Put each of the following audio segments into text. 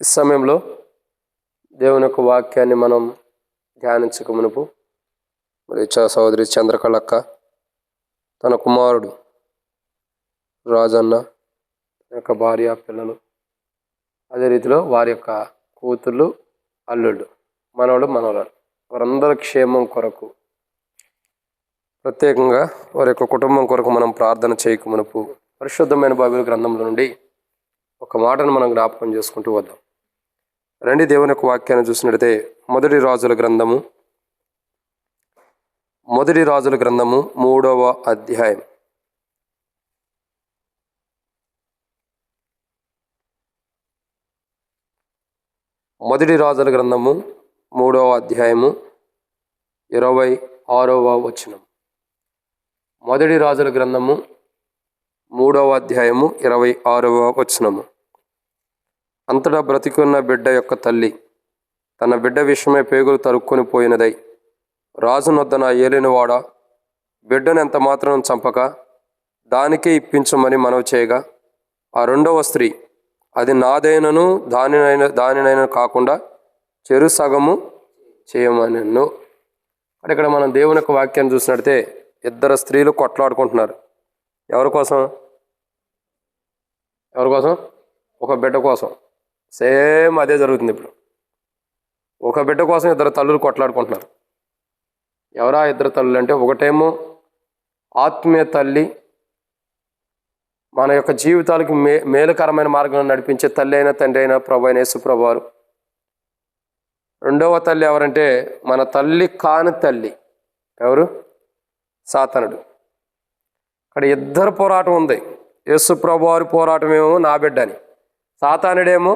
ఈ సమయంలో దేవుని యొక్క వాక్యాన్ని మనం ధ్యానించక మునుపు మరి సహోదరి చంద్రకళక్క తన కుమారుడు రాజన్న యొక్క భార్య పిల్లలు, అదే రీతిలో వారి యొక్క కూతుళ్ళు అల్లుళ్ళు మనవరాలు వారందరి క్షేమం కొరకు ప్రత్యేకంగా వారి యొక్క కుటుంబం కొరకు మనం ప్రార్థన చేయక మునుపు పరిశుద్ధమైన బైబిల్ గ్రంథంలో నుండి ఒక మాటను మనం జ్ఞాపకం చేసుకుంటూ వద్దాం. రండి దేవుని యొక్క వాక్యాన్ని చూసినట్లయితే మొదటి రాజుల గ్రంథము 3వ అధ్యాయం. మొదటి రాజుల గ్రంథము 3వ అధ్యాయము 26వ వచనం. మొదటి రాజుల గ్రంథము 3వ అధ్యాయము 26వ వచనము. అంతటా బ్రతికున్న బిడ్డ యొక్క తల్లి తన బిడ్డ విషయమై పేగులు తరుక్కొని పోయినదై రాజునొద్దన ఏలినవాడ బిడ్డను ఎంత మాత్రం చంపక దానికే ఇప్పించమని మనవి చేయగా, ఆ రెండవ స్త్రీ అది నాదైనను దానినైనా కాకుండా చెరు సగము చేయమనెను. ఇక్కడ మనం దేవుని యొక్క వాక్యాన్ని చూసినట్టే ఇద్దరు స్త్రీలు కొట్లాడుకుంటున్నారు. ఎవరి కోసం? ఒక బిడ్డ కోసం. సేమ్ అదే జరుగుతుంది ఇప్పుడు. ఒక బిడ్డ కోసం ఇద్దరు తల్లులు కొట్లాడుకుంటున్నారు. ఎవరా ఇద్దరు తల్లులు అంటే, ఒకటేమో ఆత్మీయ తల్లి, మన యొక్క జీవితాలకు మేలుకరమైన మార్గంలో నడిపించే తల్లి అయిన తండ్రి అయిన ప్రభు అయిన యేసు ప్రభువారు. రెండవ తల్లి ఎవరంటే మన తల్లి కాని తల్లి. ఎవరు? సాతానుడు. అక్కడ ఇద్దరు పోరాటం ఉంది. యేసు ప్రభువారి పోరాటం ఏమో నా బిడ్డ అని, సాతానుడేమో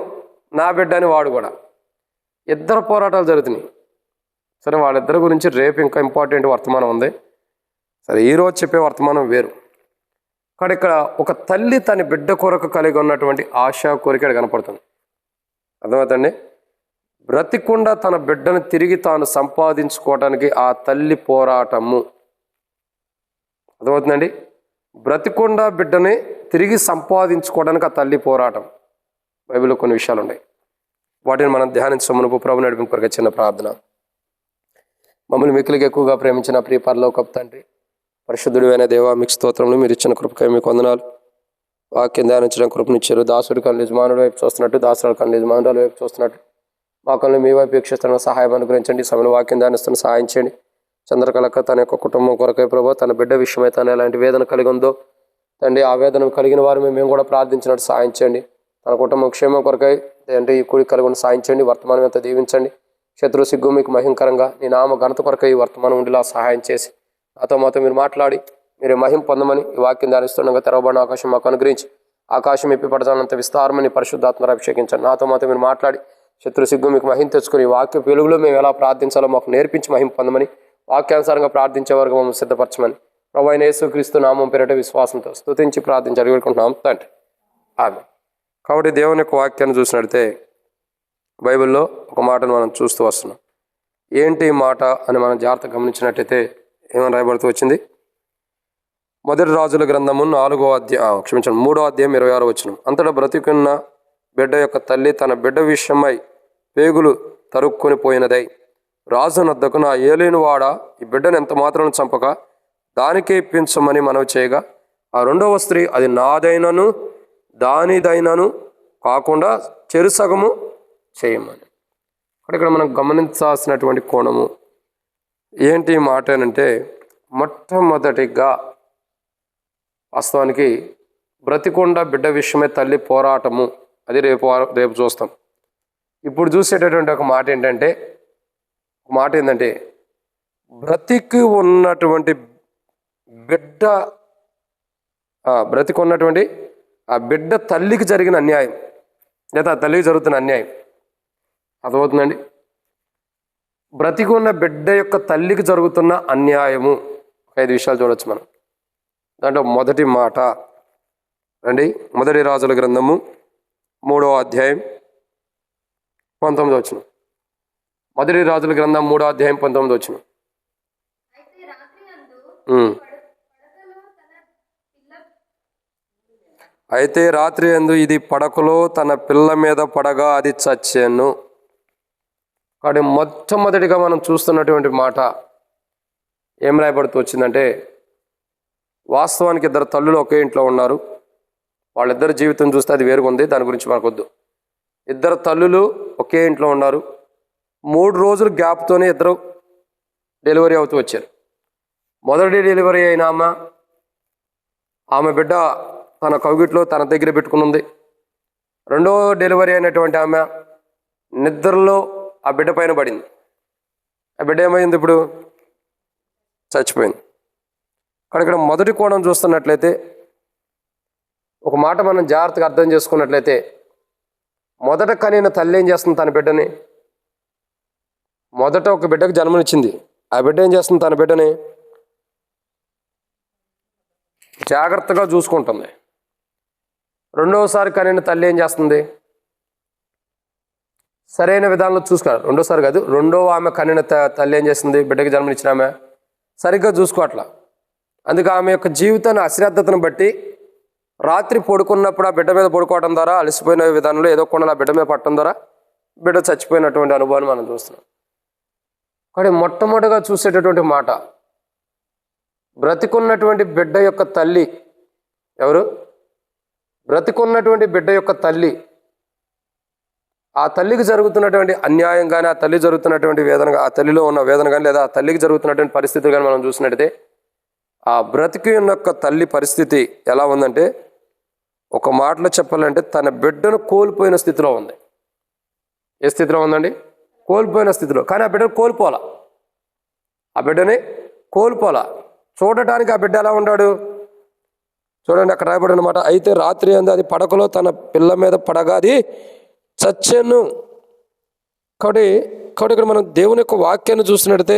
నా బిడ్డ అని వాడు కూడా. ఇద్దరు పోరాటాలు జరుగుతున్నాయి. సరే, వాళ్ళిద్దరి గురించి రేపు ఇంకా ఇంపార్టెంట్ వర్తమానం ఉంది. సరే, ఈరోజు చెప్పే వర్తమానం వేరు. కానీ ఇక్కడ ఒక తల్లి తన బిడ్డ కొరకు కలిగి ఉన్నటువంటి ఆశ, కోరిక కనపడుతుంది. అర్థమవుతండి? బ్రతికుండా తన బిడ్డను తిరిగి తాను సంపాదించుకోవడానికి ఆ తల్లి పోరాటము. అర్థమవుతుందండి? బ్రతికుండా బిడ్డని తిరిగి సంపాదించుకోవడానికి ఆ తల్లి పోరాటం. బైబిల్లో కొన్ని విషయాలు ఉన్నాయి, వాటిని మనం ధ్యానించమునుపు ప్రభు నడిపింపు కొరకు చిన్న ప్రార్థన. మమ్మల్ని మిక్కులుగా ఎక్కువగా ప్రేమించిన ప్రియ పరలోకపు తండ్రి, పరిశుద్ధుడు అయిన దేవా, మీకు స్తోత్రములు. మీరు ఇచ్చిన కృపకై మీకు వందనాలు. వాక్యం ధ్యానించడం కృపనిచ్చారు. దాసుడి కళ్ళు యజమానుడు వైపు చూస్తున్నట్టు, దాసుడు కళ్ళు యజమానురాల వైపు చూస్తున్నట్టు మా కళ్ళు మీ వైపు వీక్షిస్తున్న సహాయం అనుగ్రహించండి. సమయంలో వాక్యం ధ్యానిస్తున్న సహాయం చేయండి. చంద్రకళక్క తన యొక్క కుటుంబం కొరకై ప్రభు, తన బిడ్డ విషయమై తను ఎలాంటి వేదన కలిగి ఉందో తండ్రి, ఆ వేదన కలిగిన వారు మేము కూడా ప్రార్థించినట్టు సహాయం చేయండి. తన కుటుంబం క్షేమం కొరకై అంటే ఈ కూడి కలిగి ఉన్న సాయం చేయండి. వర్తమానం ఎంత దీవించండి. శత్రు సిగ్గు మీకు మహింకరంగా నీ నామ ఘనత కొరకై ఈ వర్తమానం ఉండేలా సహాయం చేసి మాతో మీరు మాట్లాడి మీరు మహిం పొందమని ఈ వాక్యం ధ్యానిస్తుండగా తెరవబడిన ఆకాశం మాకు అనుగ్రహించి, ఆకాశం ఇప్పి పడతానంత విస్తారమని పరిశుద్ధాత్మను అభిషేకించండి. మాతో మీరు మాట్లాడి శత్రు సిగ్గు మీకు మహిం తెచ్చుకొని ఈ వాక్య వెలుగులో మేము ఎలా ప్రార్థించాలో మాకు నేర్పించి మహిం పొందమని, వాక్యానుసారంగా ప్రార్థించే వరకు మమ్మల్ని సిద్ధపరచమని ప్రభువైన యేసుక్రీస్తు నామం పేరిట విశ్వాసంతో స్తుతించి ప్రార్థించి అడుగుకుంటున్నాం తండ్రి. ఆమేన్. కాబట్టి దేవుని యొక్క వాక్యాన్ని చూసినట్లయితే బైబిల్లో ఒక మాటను మనం చూస్తూ వస్తున్నాం. ఏంటి మాట అని మనం జాగ్రత్తగా గమనించినట్టయితే ఏమని రాయబడుతూ వచ్చింది? మొదటి రాజుల గ్రంథము 3వ అధ్యాయం 26వ వచనం. అంతటా బ్రతికున్న బిడ్డ యొక్క తల్లి తన బిడ్డ విషయమై పేగులు తరుక్కొని పోయినదై రాజునొద్దకు నా ఏలినవాడ ఈ బిడ్డను ఎంత మాత్రం చంపక దానికే ఇప్పించమని మనవి చేయగా, ఆ రెండవ స్త్రీ అది నాదైనను దానిదైనను కాకుండా చెరు సగము చేయమని. ఇక్కడ మనం గమనించాల్సినటువంటి కోణము ఏంటి మాట అంటే, మొట్టమొదటిగా వాస్తవానికి బ్రతికొండ బిడ్డ విషయమే తల్లి పోరాటము. అది రేపు చూస్తాం. ఇప్పుడు చూసేటటువంటి ఒక మాట ఏంటంటే బ్రతికి ఉన్నటువంటి బిడ్డ, బ్రతికున్నటువంటి ఆ బిడ్డ తల్లికి జరిగిన అన్యాయం, లేదా ఆ తల్లికి జరుగుతున్న అన్యాయం. అర్థమవుతుందండి? బ్రతికి ఉన్న బిడ్డ యొక్క తల్లికి జరుగుతున్న అన్యాయము. 5 విషయాలు చూడవచ్చు మనం దాంట్లో. మొదటి మాట రండి, మొదటి రాజుల గ్రంథము 3వ అధ్యాయం 19వ వచనం. మొదటి రాజుల గ్రంథం 3వ అధ్యాయం 19వ వచనం. అయితే రాత్రి యందు ఇది పడకలో తన పిల్ల మీద పడగా అది చచ్చెను. కాబట్టి మొట్టమొదటిగా మనం చూస్తున్నటువంటి మాట ఏం రాయబడుతూ వచ్చిందంటే, వాస్తవానికి ఇద్దరు తల్లులు ఒకే ఇంట్లో ఉన్నారు. వాళ్ళిద్దరు జీవితం చూస్తే అది వేరుగా ఉంది, దాని గురించి మనకొద్దు. ఇద్దరు తల్లులు ఒకే ఇంట్లో ఉన్నారు. 3 రోజులు గ్యాప్తోనే ఇద్దరు డెలివరీ అవుతూ వచ్చారు. మొదటి డెలివరీ అయిన ఆమె బిడ్డ తన కౌగిట్లో తన దగ్గర పెట్టుకుని. రెండో డెలివరీ అయినటువంటి ఆమె నిద్రలో ఆ బిడ్డ పైన పడింది. ఆ బిడ్డ ఏమైంది? ఇప్పుడు చచ్చిపోయింది. ఇక్కడ మొదటి కోణం చూస్తున్నట్లయితే, ఒక మాట మనం జాగ్రత్తగా అర్థం చేసుకున్నట్లయితే, మొదట కనిన తల్లి ఏం చేస్తుంది? తన బిడ్డని మొదట ఒక బిడ్డకు జన్మనిచ్చింది. ఆ బిడ్డ ఏం చేస్తుంది? తన బిడ్డని జాగ్రత్తగా చూసుకుంటుంది. రెండవసారి కనిన తల్లి ఏం చేస్తుంది? సరైన విధానంలో చూసుకోవాలి. రెండోసారి కాదు, రెండవ ఆమె కనిన తల్లి ఏం చేస్తుంది? బిడ్డకి జన్మనిచ్చిన ఆమె సరిగ్గా చూసుకోవట్లా. అందుకే ఆమె యొక్క జీవితాన్ని అశ్రద్ధతను బట్టి రాత్రి పడుకున్నప్పుడు ఆ బిడ్డ మీద పడుకోవడం ద్వారా, అలసిపోయిన విధానంలో ఏదో కొండలు ఆ బిడ్డ మీద పట్టడం ద్వారా బిడ్డ చచ్చిపోయినటువంటి అనుభవాన్ని మనం చూస్తున్నాం. కానీ మొట్టమొదటిగా చూసేటటువంటి మాట, బ్రతికున్నటువంటి బిడ్డ యొక్క తల్లి ఎవరు? బ్రతికున్నటువంటి బిడ్డ యొక్క తల్లి. ఆ తల్లికి జరుగుతున్నటువంటి అన్యాయం కానీ, ఆ తల్లి జరుగుతున్నటువంటి వేదన, ఆ తల్లిలో ఉన్న వేదన కానీ, లేదా ఆ తల్లికి జరుగుతున్నటువంటి పరిస్థితులు కానీ మనం చూసినట్టయితే, ఆ బ్రతికి యొక్క తల్లి పరిస్థితి ఎలా ఉందంటే, ఒక మాటలో చెప్పాలంటే తన బిడ్డను కోల్పోయిన స్థితిలో ఉంది. ఏ స్థితిలో ఉందండి? కోల్పోయిన స్థితిలో. కానీ ఆ బిడ్డను కోల్పోలా. ఆ బిడ్డని కోల్పోలా. చూడటానికి ఆ బిడ్డ ఎలా ఉన్నాడు చూడండి, అక్కడ రాయబడిన మాట, అయితే రాత్రి యందు అది పడకలో తన పిల్ల మీద పడగా అది చచ్చెను. కాబట్టి ఇక్కడ మనం దేవుని యొక్క వాక్యాన్ని చూసినట్టయితే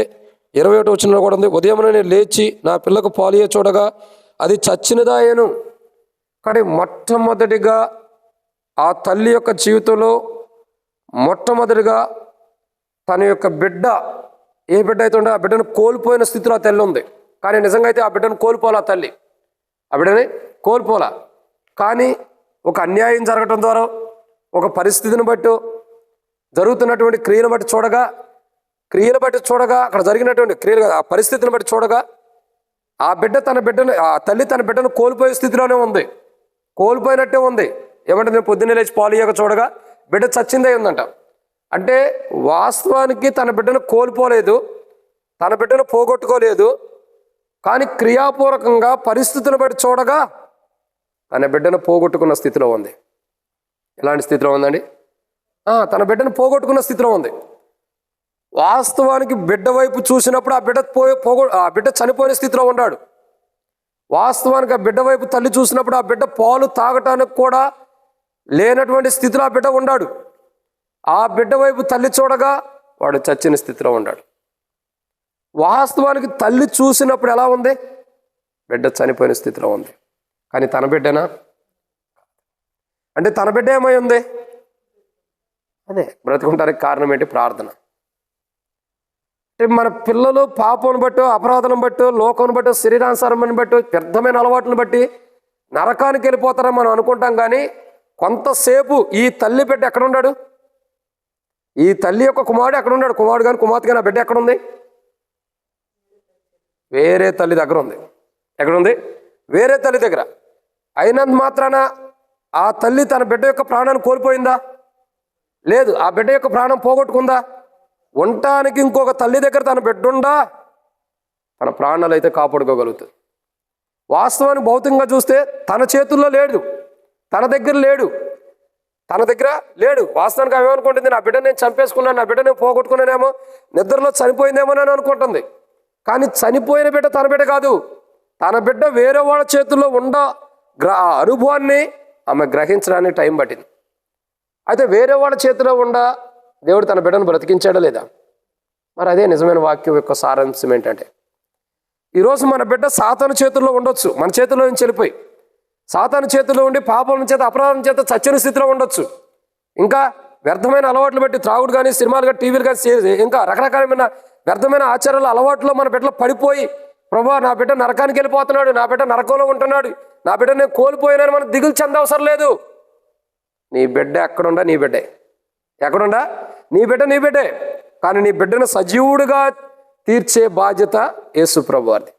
21వ వచనంలో కూడా ఉంది, ఉదయమున నేను లేచి నా పిల్లకు పాలియ చూడగా అది చచ్చినదాయను. కానీ మొట్టమొదటిగా ఆ తల్లి యొక్క జీవితంలో మొట్టమొదటిగా తన యొక్క బిడ్డ, ఏ బిడ్డ అయితే ఉందో ఆ బిడ్డను కోల్పోయిన స్థితిలో ఆ తల్లి ఉంది. కానీ నిజంగా అయితే ఆ బిడ్డను కోల్పోలా. తల్లి ఆ బిడ్డని కోల్పోలా. కానీ ఒక అన్యాయం జరగటం ద్వారా, ఒక పరిస్థితిని బట్టి, జరుగుతున్నటువంటి క్రియను బట్టి చూడగా, అక్కడ జరిగినటువంటి క్రియలు, ఆ పరిస్థితిని బట్టి చూడగా, ఆ తల్లి తన బిడ్డను కోల్పోయే స్థితిలోనే ఉంది. కోల్పోయినట్టే ఉంది. ఏమంటే నేను పొద్దున్నే లేచి పాలు ఇయ్యక చూడగా బిడ్డ చచ్చిందే ఉందంట. అంటే వాస్తవానికి తన బిడ్డను కోల్పోలేదు, తన బిడ్డను పోగొట్టుకోలేదు. కానీ క్రియాపూర్వకంగా పరిస్థితులను బట్టి చూడగా తన బిడ్డను పోగొట్టుకున్న స్థితిలో ఉంది. ఎలాంటి స్థితిలో ఉందండి? తన బిడ్డను పోగొట్టుకున్న స్థితిలో ఉంది. వాస్తవానికి బిడ్డ వైపు చూసినప్పుడు ఆ బిడ్డ చనిపోయిన స్థితిలో ఉన్నాడు. వాస్తవానికి ఆ బిడ్డ వైపు తల్లి చూసినప్పుడు ఆ బిడ్డ పాలు తాగటానికి కూడా లేనటువంటి స్థితిలో ఆ బిడ్డ ఉన్నాడు. ఆ బిడ్డ వైపు తల్లి చూడగా వాడు చచ్చిన స్థితిలో ఉన్నాడు. వాస్తవానికి తల్లి చూసినప్పుడు ఎలా ఉంది? బిడ్డ చనిపోయిన స్థితిలో ఉంది. కానీ తన బిడ్డనా? అంటే తన బిడ్డ ఏమై ఉంది? అదే బ్రతుకుంటానికి కారణం ఏంటి? ప్రార్థన. అంటే మన పిల్లలు పాపం బట్టో, అపరాధం బట్టో, లోకం బట్టో, శరీరానుసారం బట్టో, వ్యర్థమైన అలవాట్లను బట్టి నరకానికి వెళ్ళిపోతారని మనం అనుకుంటాం. కానీ కొంతసేపు ఈ తల్లి బిడ్డ ఎక్కడున్నాడు? ఈ తల్లి యొక్క కుమారుడు ఎక్కడున్నాడు? కుమారుడు కానీ కుమార్తె కానీ ఆ బిడ్డ ఎక్కడుంది? వేరే తల్లి దగ్గర ఉంది. ఎక్కడుంది? వేరే తల్లి దగ్గర. అయినంత మాత్రాన ఆ తల్లి తన బిడ్డ యొక్క ప్రాణాన్ని కోల్పోయిందా? లేదు. ఆ బిడ్డ యొక్క ప్రాణం పోగొట్టుకుందా? ఉండటానికి ఇంకొక తల్లి దగ్గర తన బిడ్డ ఉందా? తన ప్రాణాలు అయితే కాపాడుకోగలుగుతుంది. వాస్తవానికి భౌతికంగా చూస్తే తన చేతుల్లో లేడు, తన దగ్గర లేడు. వాస్తవానికి ఆమె ఏమనుకుంటుంది? నా బిడ్డ నేను చంపేసుకున్నాను, నా బిడ్డ నేను పోగొట్టుకున్నానేమో, నిద్రలో చనిపోయిందేమో అని అనుకుంటుంది. కానీ చనిపోయిన బిడ్డ తన బిడ్డ కాదు. తన బిడ్డ వేరే వాళ్ళ చేతుల్లో అనుభవాన్ని ఆమె గ్రహించడానికి టైం పట్టింది. అయితే వేరే వాళ్ళ చేతిలో దేవుడు తన బిడ్డను బ్రతికించాడా లేదా? మరి అదే నిజమైన వాక్యం యొక్క సారాంశం ఏంటంటే, ఈరోజు మన బిడ్డ సాతాను చేతుల్లో ఉండొచ్చు, మన చేతిలో నుంచి వెళ్ళిపోయి సాతాను చేతిలో ఉండి పాపం చేత, అపరాధం చేత చచ్చిన స్థితిలో ఉండొచ్చు. ఇంకా వ్యర్థమైన అలవాట్లు బట్టి త్రాగుడు కానీ, సినిమాలు కానీ, టీవీలు కానీ, ఇంకా రకరకాలమైన వ్యర్థమైన ఆచారాల అలవాట్లో మన బిడ్డలో పడిపోయి, ప్రభా నా బిడ్డ నరకానికి వెళ్ళిపోతున్నాడు, నా బిడ్డ నరకంలో ఉంటున్నాడు, నా బిడ్డ నేను కోల్పోయినాను మనం దిగులు చెందవసరం లేదు. నీ బిడ్డ ఎక్కడుండా నీ బిడ్డే, ఎక్కడుండా నీ బిడ్డే. కానీ నీ బిడ్డను సజీవుడిగా తీర్చే బాధ్యత యేసు ప్రభు వారిది.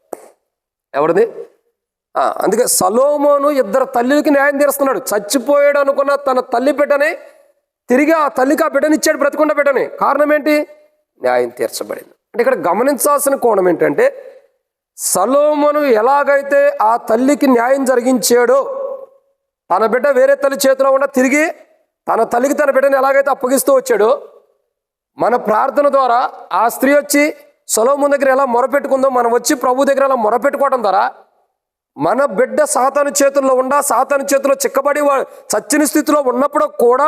ఎవరిది? అందుకే సొలొమోను ఇద్దరు తల్లికి న్యాయం తీరుస్తున్నాడు. చచ్చిపోయాడు అనుకున్న తన తల్లి బిడ్డని తిరిగి ఆ తల్లికి ఆ బిడ్డనిచ్చాడు, బ్రతికున్న బిడ్డని. కారణం ఏంటి? న్యాయం తీర్చబడింది. అంటే ఇక్కడ గమనించాల్సిన కోణం ఏంటంటే, సొలొమోను ఎలాగైతే ఆ తల్లికి న్యాయం జరిగించాడో, తన బిడ్డ వేరే తల్లి చేతిలో ఉన్న తిరిగి తన తల్లికి తన బిడ్డని ఎలాగైతే అప్పగిస్తూ వచ్చాడో, మన ప్రార్థన ద్వారా ఆ స్త్రీ వచ్చి సొలొమోను దగ్గర ఎలా మొరపెట్టుకుందో మనం వచ్చి ప్రభు దగ్గర ఎలా మొరపెట్టుకోవడం ద్వారా మన బిడ్డ సాతాను చేతుల్లో సాతాను చేతిలో చిక్కబడి చచ్చిన స్థితిలో ఉన్నప్పుడు కూడా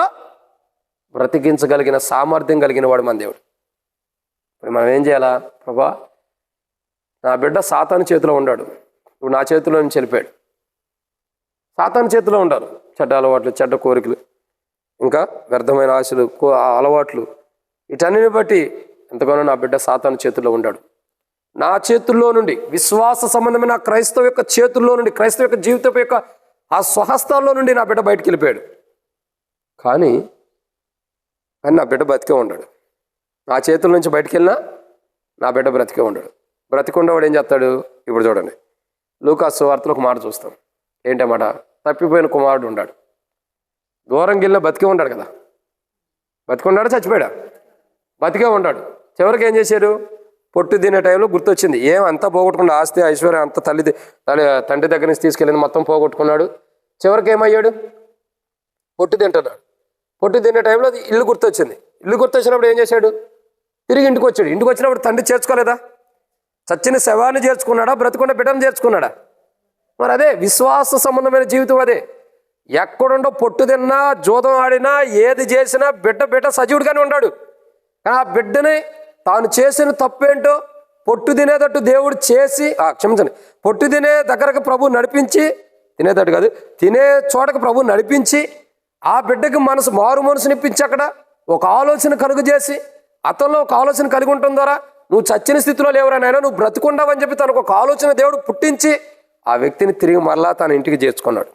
బ్రతికించగలిగిన సామర్థ్యం కలిగిన వాడు మన దేవుడు. ఇప్పుడు మనం ఏం చేయాలా? ప్రభా, నా బిడ్డ సాతాను చేతిలో ఉన్నాడు, నువ్వు నా చేతిలో నుంచి వెళ్ళిపోయాడు. సాతాను చేతిలో ఉండాలి. చెడ్డ అలవాట్లు, చెడ్డ కోరికలు, ఇంకా వ్యర్థమైన ఆశలు, అలవాట్లు, వీటన్నిటిని బట్టి ఎంతగానో నా బిడ్డ సాతాను చేతుల్లో ఉన్నాడు. నా చేతుల్లో నుండి, విశ్వాస సంబంధమైన క్రైస్తవ యొక్క చేతుల్లో నుండి, క్రైస్తవ యొక్క జీవితం యొక్క ఆ స్వహస్తాల్లో నుండి నా బిడ్డ బయటికి వెళ్ళిపోయాడు. కానీ నా బిడ్డ బ్రతికే ఉన్నాడు. నా చేతుల నుంచి బయటికి వెళ్ళినా నా బిడ్డ బ్రతికే ఉన్నాడు. బ్రతికుండవాడు ఏం చేస్తాడు? ఇప్పుడు చూడండి, లూకాసు సువార్తలో ఒక మాట చూస్తాం. ఏంటన్నమాట? తప్పిపోయిన కుమారుడు ఉన్నాడు. దూరం వెళ్ళినా బతికే ఉన్నాడు కదా. బతికున్నాడు, చచ్చిపోయాడా? బతికే ఉన్నాడు. చివరికి ఏం చేశాడు? పొట్టు తినే టైంలో గుర్తొచ్చింది. అంతా పోగొట్టుకున్నాడు, ఆస్తి ఐశ్వర్యం అంతా తండ్రి దగ్గర నుంచి తీసుకెళ్ళింది మొత్తం పోగొట్టుకున్నాడు. చివరికి ఏమయ్యాడు? పొట్టు తింటున్నాడు. పొట్టు తినే టైంలో ఇల్లు గుర్తొచ్చింది. ఇల్లు గుర్తొచ్చినప్పుడు ఏం చేశాడు? తిరిగి ఇంటికి వచ్చాడు. ఇంటికి వచ్చినప్పుడు తండ్రి చేర్చుకోలేదా? చచ్చిన శవాన్ని చేర్చుకున్నాడా? బ్రతికున్న బిడ్డను చేర్చుకున్నాడా? మరి అదే విశ్వాస సంబంధమైన జీవితం. అదే ఎక్కడుండో పొట్టు తిన్నా, జూదం ఆడినా, ఏది చేసినా బిడ్డ సజీవుడిగానే ఉన్నాడు. కానీ ఆ బిడ్డని తాను చేసిన తప్పేంటో పొట్టు తినేటట్టు దేవుడు చేసి, క్షమించండి, పొట్టు తినే దగ్గరకు ప్రభు నడిపించి, తినేటట్టు కాదు, తినే చోటకు ప్రభు నడిపించి ఆ బిడ్డకి మారు మనసునిప్పించి అక్కడ ఒక ఆలోచన కలుగు చేసి, అతనిలో ఒక ఆలోచన కలిగి ఉండటం ద్వారా నువ్వు చచ్చిన స్థితిలో లేవురా నాయనా, నువ్వు బ్రతుకుండావని చెప్పి తనకు ఒక ఆలోచన దేవుడు పుట్టించి ఆ వ్యక్తిని తిరిగి మరలా తన ఇంటికి చేర్చుకున్నాడు.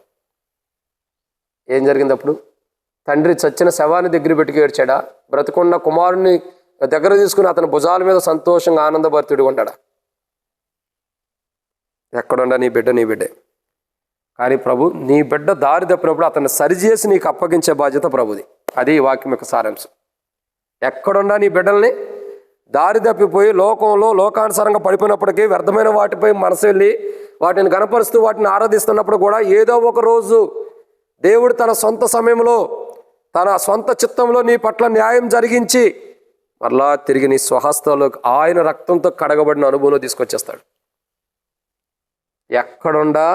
ఏం జరిగింది అప్పుడు? తండ్రి చచ్చిన శవాన్ని దగ్గర పెట్టుకు ఏడ్చాడా? బ్రతుకున్న కుమారుని దగ్గర తీసుకుని అతని భుజాల మీద సంతోషంగా ఆనందభరితుడు ఉంటాడా? ఎక్కడుండా నీ బిడ్డే. కానీ ప్రభు నీ బిడ్డ దారి తప్పినప్పుడు అతన్ని సరిచేసి నీకు అప్పగించే బాధ్యత ప్రభుది. అది ఈ వాక్యం యొక్క సారాంశం. ఎక్కడుండా నీ బిడ్డల్ని దారి తప్పిపోయి లోకంలో లోకానుసారంగా పడిపోయినప్పటికీ వ్యర్థమైన వాటిపై మనసు వెళ్ళి వాటిని గణపరుస్తూ వాటిని ఆరాధిస్తున్నప్పుడు కూడా ఏదో ఒక రోజు దేవుడు తన సొంత సమయంలో తన సొంత చిత్తంలో నీ పట్ల న్యాయం జరిగించి మరలా తిరిగి నీ స్వహస్తాల్లో ఆయన రక్తంతో కడగబడిన అనుభవంలో తీసుకొచ్చేస్తాడు. ఎక్కడుండా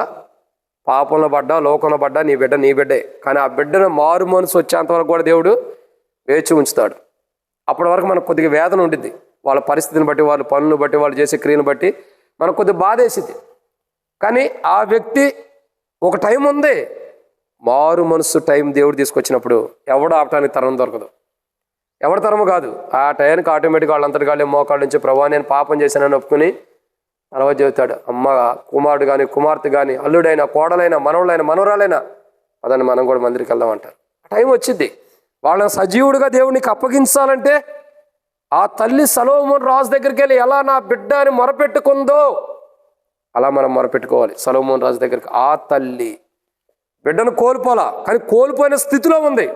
పాపంలో పడ్డా, లోకంలో పడ్డా నీ బిడ్డే. కానీ ఆ బిడ్డను మారు మనసు వచ్చేంతవరకు కూడా దేవుడు వేచి ఉంచుతాడు. అప్పటి వరకు మనకు కొద్దిగా వేదన ఉండిద్ది. వాళ్ళ పరిస్థితిని బట్టి, వాళ్ళ పనులను బట్టి, వాళ్ళు చేసే క్రియను బట్టి మనకు కొద్దిగా బాధ వేసిద్ది. కానీ ఆ వ్యక్తి ఒక టైం ఉంది, మారు మనసు టైం దేవుడు తీసుకొచ్చినప్పుడు ఎవడు ఆపటానికి తరం దొరకదు. ఎవరి తరము కాదు. ఆ టైంకి ఆటోమేటిక్గా వాళ్ళంతటి వాళ్ళే మోకాళ్ళ నుంచి ప్రభా నేను పాపం చేశానని ఒప్పుకుని తర్వాత చెబుతాడు, అమ్మ కుమారుడు కానీ, కుమార్తె కానీ, అల్లుడైనా, కోడలైనా, మనవడైనా, మనవరాలైనా అదని మనం కూడా మందిరికి వెళ్దామంటారు. టైం వచ్చింది. వాళ్ళని సజీవుడిగా దేవునికి అప్పగించాలంటే ఆ తల్లి సొలొమోను రాజు దగ్గరికి వెళ్ళి ఎలా నా బిడ్డ అని మొరపెట్టుకుందో అలా మనం మొరపెట్టుకోవాలి. సొలొమోను రాజు దగ్గరికి ఆ తల్లి బిడ్డను కోల్పోలా, కానీ కోల్పోయిన స్థితిలో ఉంది.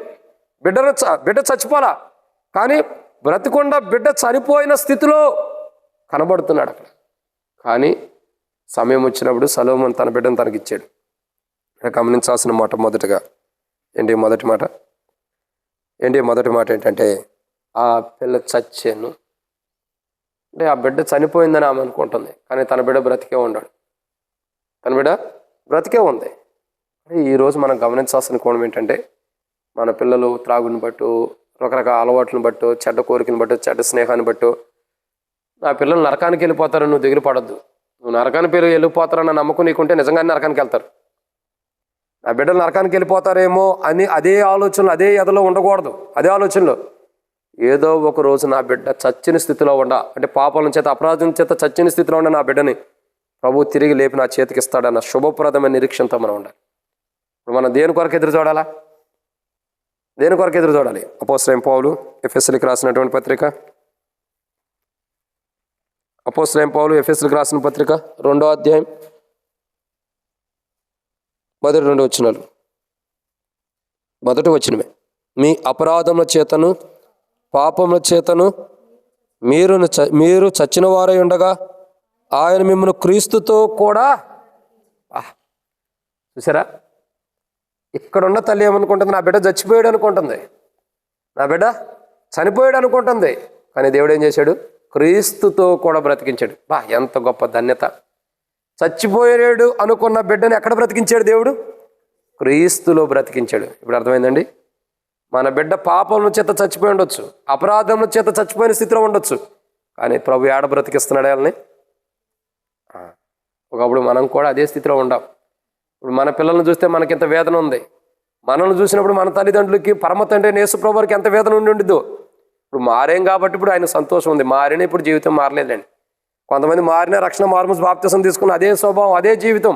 బిడ్డ చచ్చిపోలా, కానీ బ్రతికొండ బిడ్డ చనిపోయిన స్థితిలో కనబడుతున్నాడు అక్కడ. కానీ సమయం వచ్చినప్పుడు సొలొమోను తన బిడ్డను తనకిచ్చాడు. గమనించాల్సిన మాట మొదటి మాట ఏంటంటే ఆ పిల్ల చచ్చాను అంటే ఆ బిడ్డ చనిపోయిందని ఆమె అనుకుంటుంది, కానీ తన బిడ్డ బ్రతికే ఉన్నాడు. తన బిడ్డ బ్రతికే ఉంది. ఈరోజు మనం గమనించాల్సిన కోణం ఏంటంటే మన పిల్లలు త్రాగుని బట్టు, రకరకాల అలవాట్లను బట్టు, చెడ్డ కోరికను బట్టు, చెడ్డ స్నేహాన్ని బట్టు నా పిల్లలు నరకానికి వెళ్ళిపోతారని నువ్వు దిగులు పడద్దు. నువ్వు నరకానికి వెళ్ళిపోతారన్న నమ్మకం నీకుంటే నిజంగానే నరకానికి వెళ్తారు. నా బిడ్డలు నరకానికి వెళ్ళిపోతారేమో అని అదే ఆలోచనలు, అదే ఎదలో ఉండకూడదు. అదే ఆలోచనలో ఏదో ఒక రోజు నా బిడ్డ చచ్చిన స్థితిలో అంటే పాపాల చేత, అపరాధం చేత చచ్చిన స్థితిలో ఉన్న నా బిడ్డని ప్రభు తిరిగి లేపి నా చేతికి ఇస్తాడన్న శుభప్రదమైన నిరీక్షణతో మనం ఉండాలి. ఇప్పుడు మనం దేని కొరకు ఎదురు చూడాలా? దేని కొరకు ఎదురు చూడాలి? అపోస్తలుడైన పౌలు ఎఫెసీయులకు రాసినటువంటి పత్రిక, అపోస్తలుడైన పౌలు ఎఫెసీయులకు రాసిన పత్రిక 2వ అధ్యాయం మొదటి 2 వచనాలు. మొదటి వచనమే, మీ అపరాధముల చేతను పాపముల చేతను మీరు చచ్చిన వారై ఉండగా ఆయన మిమ్మల్ని క్రీస్తుతో కూడా. చూసారా, ఇక్కడున్న తల్లి ఏమనుకుంటుంది? నా బిడ్డ చచ్చిపోయాడు అనుకుంటుంది, నా బిడ్డ చనిపోయాడు అనుకుంటుంది. కానీ దేవుడు ఏం చేశాడు? క్రీస్తుతో కూడా బ్రతికించాడు. ఎంత గొప్ప ధన్యత! చచ్చిపోయాడు అనుకున్న బిడ్డను ఎక్కడ బ్రతికించాడు దేవుడు? క్రీస్తులో బ్రతికించాడు. ఇప్పుడు అర్థమైందండి? మన బిడ్డ పాపముల చేత చచ్చిపోయి ఉండొచ్చు, అపరాధముల చేత చచ్చిపోయిన స్థితిలో ఉండొచ్చు, కానీ ప్రభు ఏడ బ్రతికిస్తున్నాడు వాళ్ళని? ఒకప్పుడు మనం కూడా అదే స్థితిలో ఉండాం. ఇప్పుడు మన పిల్లల్ని చూస్తే మనకింత వేదన ఉంది. మనల్ని చూసినప్పుడు మన తల్లిదండ్రులకి పరమ తండ్రి యేసు ప్రభు వారికి ఎంత వేదన ఉండిద్దో. ఇప్పుడు మారేం కాబట్టి ఇప్పుడు ఆయన సంతోషం ఉంది. మారిన ఇప్పుడు జీవితం మారలేదండి. కొంతమంది మారిన రక్షణ మార్మూస్ బాప్తిసం తీసుకున్న అదే స్వభావం, అదే జీవితం.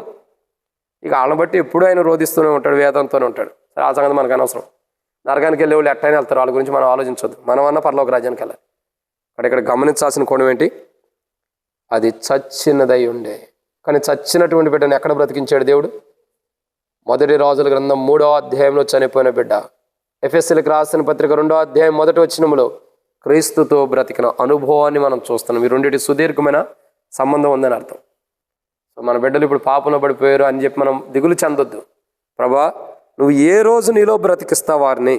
ఇక వాళ్ళని బట్టి ఎప్పుడూ ఆయన రోధిస్తూనే ఉంటాడు, వేదంతోనే ఉంటాడు. సరే, ఆ సంగతి మనకు అనవసరం. నరకానికి వెళ్ళే వాళ్ళు ఎట్టయినా వెళ్తారు, వాళ్ళ గురించి మనం ఆలోచించవద్దు. మనమన్నా పరలోక రాజ్యానికి వెళ్ళాలి. ఇక్కడ గమనించాల్సిన కోణం ఏంటి? అది చచ్చినదై ఉండే. కానీ చచ్చినటువంటి బిడ్డను ఎక్కడ బ్రతికించాడు దేవుడు? మొదటి రాజుల గ్రంథం 3వ అధ్యాయంలో చనిపోయిన బిడ్డ. ఎఫెసీయులకు రాసిన పత్రిక 2వ అధ్యాయం మొదటి వచనంలో క్రీస్తుతో బ్రతికిన అనుభవాన్ని మనం చూస్తున్నాం. ఈ రెండింటి సుదీర్ఘమైన సంబంధం ఉందని అర్థం. సో మన బిడ్డలు ఇప్పుడు పాపంలో పడిపోయారు అని చెప్పి మనం దిగులు చెందొద్దు. ప్రభా, నువ్వు ఏ రోజు నీలో బ్రతికిస్తావు వారిని,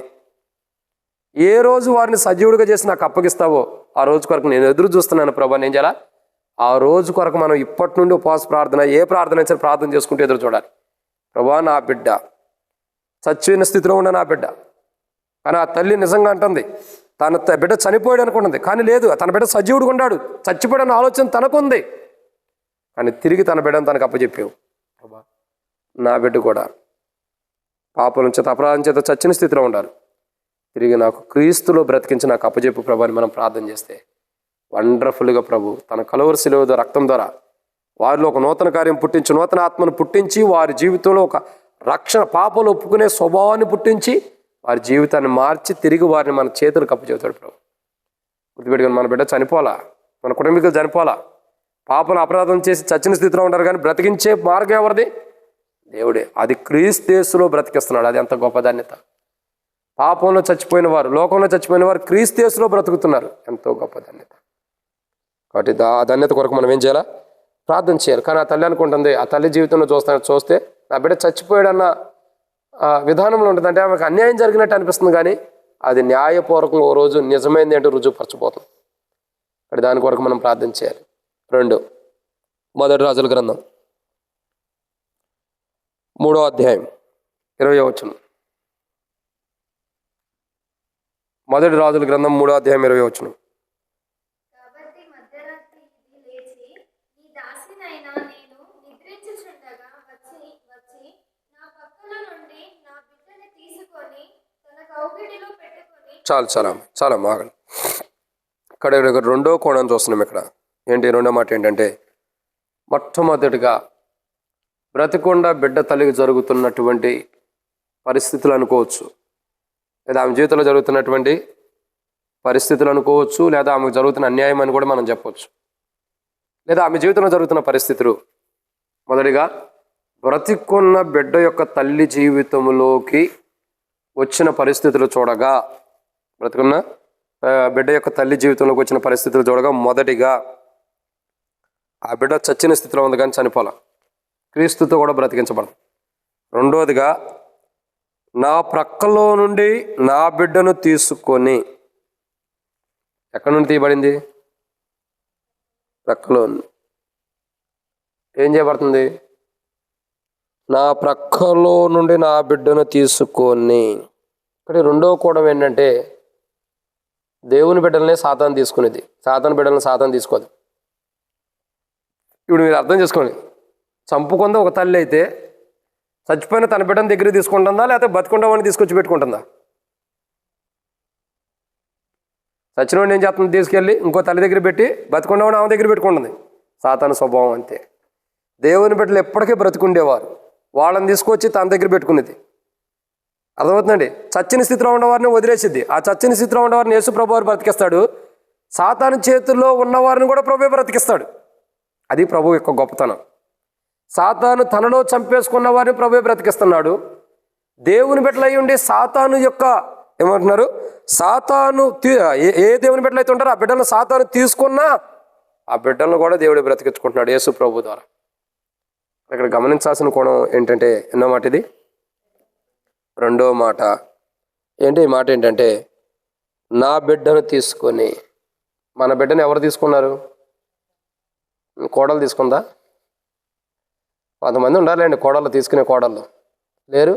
ఏ రోజు వారిని సజీవుడిగా చేసి నాకు అప్పగిస్తావో ఆ రోజు కొరకు నేను ఎదురు చూస్తున్నాను ప్రభా. నేను చేయాలా? ఆ రోజు కొరకు మనం ఇప్పటి నుండి ఉపవాస ప్రార్థన, ఏ ప్రార్థన అయితే ప్రార్థన చేసుకుంటూ ఎదురు చూడాలి. ప్రభా, నా బిడ్డ చచ్చిపోయిన స్థితిలో ఉన్న నా బిడ్డ. కానీ ఆ తల్లి నిజంగా అంటుంది, తన బిడ్డ చనిపోయాడు అనుకుంటుంది, కానీ లేదు, తన బిడ్డ సజీవుడుగా ఉన్నాడు. చచ్చిపోయాడన్న ఆలోచన తనకుంది, కానీ తిరిగి తన బిడ్డను తనకు అప్పచెప్పావు. ప్రభా, నా బిడ్డ కూడా పాపం చేత అపరాధం చేత చచ్చిన స్థితిలో ఉండాలి. తిరిగి నాకు క్రీస్తులో బ్రతికించి నాకు అప్పచెప్పు ప్రభు అని మనం ప్రార్థన చేస్తే వండర్ఫుల్గా ప్రభు తన కలువరి శిలువ రక్తం ద్వారా వారిలో ఒక నూతన కార్యం పుట్టించి, నూతన ఆత్మను పుట్టించి, వారి జీవితంలో ఒక రక్షణ, పాపలు ఒప్పుకునే స్వభావాన్ని పుట్టించి, వారి జీవితాన్ని మార్చి తిరిగి వారిని మన చేతులకు అప్పచెబుతాడు ప్రభు. గుర్తుపెట్టుకుని మన బిడ్డ చనిపోలా, మన కుటుంబీకులు చనిపోలా, పాపను అపరాధం చేసి చచ్చిన స్థితిలో ఉంటారు. కానీ బ్రతికించే మార్గం ఎవరిది? దేవుడే. అది క్రీస్తులో బ్రతికిస్తున్నాడు. అది ఎంత గొప్ప ధన్యత! పాపంలో చచ్చిపోయిన వారు, లోకంలో చచ్చిపోయిన వారు క్రీస్తులో బ్రతుకుతున్నారు. ఎంతో గొప్ప ధన్యత. కాబట్టి ఆ ధన్యత కొరకు మనం ఏం చేయాలా? ప్రార్థన చేయాలి. కానీ ఆ తల్లి అనుకుంటుంది, ఆ తల్లి జీవితంలో చూస్తే నా బిడ్డ చచ్చిపోయాడన్న విధానంలో ఉంటుంది. అంటే ఆమెకు అన్యాయం జరిగినట్టు అనిపిస్తుంది, కానీ అది న్యాయపూర్వకంగా ఓ రోజు నిజమైంది అంటే రుజువుపరచబోతుంది. కాబట్టి దాని కొరకు మనం ప్రార్థన చేయాలి. 2 మొదటి రాజుల గ్రంథం 3వ అధ్యాయం 20వ వచనం. మొదటి రాజుల గ్రంథం 3వ అధ్యాయం 20వ వచనం. చాలా ఆగండి. ఇక్కడ 2వ కోణం చూస్తున్నాం. ఇక్కడ ఏంటి? 2వ మాట ఏంటంటే, మొట్టమొదటిగా బ్రతికొండ బిడ్డ తల్లికి జరుగుతున్నటువంటి పరిస్థితులు అనుకోవచ్చు, లేదా ఆమె జీవితంలో జరుగుతున్నటువంటి పరిస్థితులు అనుకోవచ్చు, లేదా ఆమెకు జరుగుతున్న అన్యాయం అని కూడా మనం చెప్పవచ్చు, లేదా ఆమె జీవితంలో జరుగుతున్న పరిస్థితులు. మొదటిగా బ్రతికున్న బిడ్డ యొక్క తల్లి జీవితంలోకి వచ్చిన పరిస్థితులు చూడగా, బ్రతికున్న బిడ్డ యొక్క తల్లి జీవితంలోకి వచ్చిన పరిస్థితులు చూడగా, మొదటిగా ఆ బిడ్డ చచ్చిన స్థితిలో ఉంది, కానీ చనిపోలా, క్రీస్తుతో కూడా బ్రతికించబడదు. రెండోదిగా, నా ప్రక్కలో నుండి నా బిడ్డను తీసుకొని, ఎక్కడి నుండి తీయబడింది? ప్రక్కలో ఏం చేయబడుతుంది? నా ప్రక్కలో నుండి నా బిడ్డను తీసుకొని. ఇక్కడ 2వ కోణం ఏంటంటే, దేవుని బిడ్డలనే సాతాను తీసుకునేది, సాతాను బిడ్డలను సాతాను తీసుకోదు. ఇప్పుడు మీరు అర్థం చేసుకోండి, చంపుకుందా ఒక తల్లి అయితే చచ్చిపోయిన తన బిడ్డను దగ్గరికి తీసుకుంటుందా, లేకపోతే బతుకుండవాడిని తీసుకొచ్చి పెట్టుకుంటుందా? చచ్చినవాడిని ఏం చేస్తుంది? తీసుకెళ్ళి ఇంకో తల్లి దగ్గర పెట్టి బతుకుండవాడిని ఆమె దగ్గర పెట్టుకుంటుంది. సాతాను స్వభావం అంతే. దేవుని బిడ్డలు ఎప్పటికీ బ్రతికుండేవారు. వాళ్ళని తీసుకొచ్చి తన దగ్గర పెట్టుకునేది. అర్థమవుతుందండి? చచ్చిన స్థితిలో ఉన్నవారిని వదిలేసిద్ది. ఆ చచ్చిన స్థితిలో ఉన్నవారిని యేసు ప్రభు వారు బ్రతికిస్తాడు. సాతాను చేతుల్లో ఉన్నవారిని కూడా ప్రభువే బ్రతికిస్తాడు. అది ప్రభు యొక్క గొప్పతనం. సాతాను తనలో చంపేసుకున్న వారిని ప్రభువే బ్రతికిస్తున్నాడు. దేవుని బిడ్డలు అయి ఉండి సాతాను యొక్క ఏమంటున్నారు, సాతాను ఏ దేవుని బిడ్డలు అయితే ఉంటారో ఆ బిడ్డలను సాతాను తీసుకున్నా ఆ బిడ్డలను కూడా దేవుడు బ్రతికించుకుంటున్నాడు యేసు ప్రభు ద్వారా. ఇక్కడ గమనించాల్సిన కోణం ఏంటంటే, ఎన్నో మాట ఇది? రెండో మాట ఏంటి? ఈ మాట ఏంటంటే, నా బిడ్డను తీసుకొని. మన బిడ్డను ఎవరు తీసుకున్నారు? కోడలు తీసుకుందా? కొంతమంది ఉండాలండి కోడళ్ళు తీసుకునే కోడళ్ళు లేరు.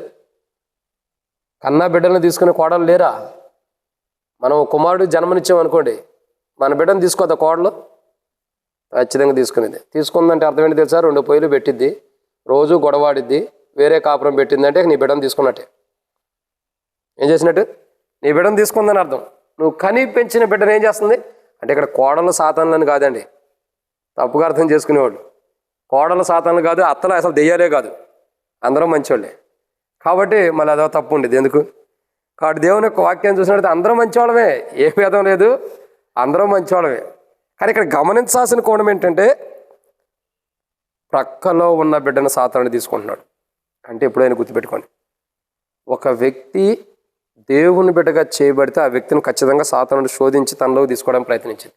కన్నా బిడ్డలను తీసుకునే కోడలు లేరా? మనం కుమారుడు జన్మనిచ్చామనుకోండి, మన బిడ్డను తీసుకోదా కోడలు? ఖచ్చితంగా తీసుకునేది. తీసుకుందంటే అర్థం ఏంటి తెలుసా? 2 పొయ్యిలు పెట్టిద్ది, రోజు గొడవాడిద్ది, వేరే కాపురం పెట్టిందంటే నీ బిడ్డను తీసుకున్నట్టే. ఏం చేసినట్టు? నీ బిడ్డను తీసుకుందని అర్థం. నువ్వు కని పెంచిన బిడ్డను ఏం చేస్తుంది అంటే, ఇక్కడ కోడలు సాతానులని కాదండి, తప్పుగా అర్థం చేసుకునేవాళ్ళు. కోడలు సాతానులు కాదు, అత్తలు అసలు దెయ్యాలే కాదు, అందరూ మంచివాళ్ళే. కాబట్టి మళ్ళీ అదో తప్పు ఉండేది ఎందుకు? కాబట్టి దేవుని యొక్క వాక్యాన్ని చూసినట్టు అందరూ మంచివాళ్ళమే, ఏ భేదం లేదు, అందరూ మంచివాళ్ళమే. కానీ ఇక్కడ గమనించాల్సిన కోణం ఏంటంటే, ప్రక్కలో ఉన్న బిడ్డను సాతానుడు తీసుకుంటున్నాడు. అంటే ఎప్పుడైనా గుర్తుపెట్టుకోండి, ఒక వ్యక్తి దేవుని బిడ్డగా చేయబడితే ఆ వ్యక్తిని ఖచ్చితంగా సాతానుడు శోధించి తనలోకి తీసుకోవడానికి ప్రయత్నించింది.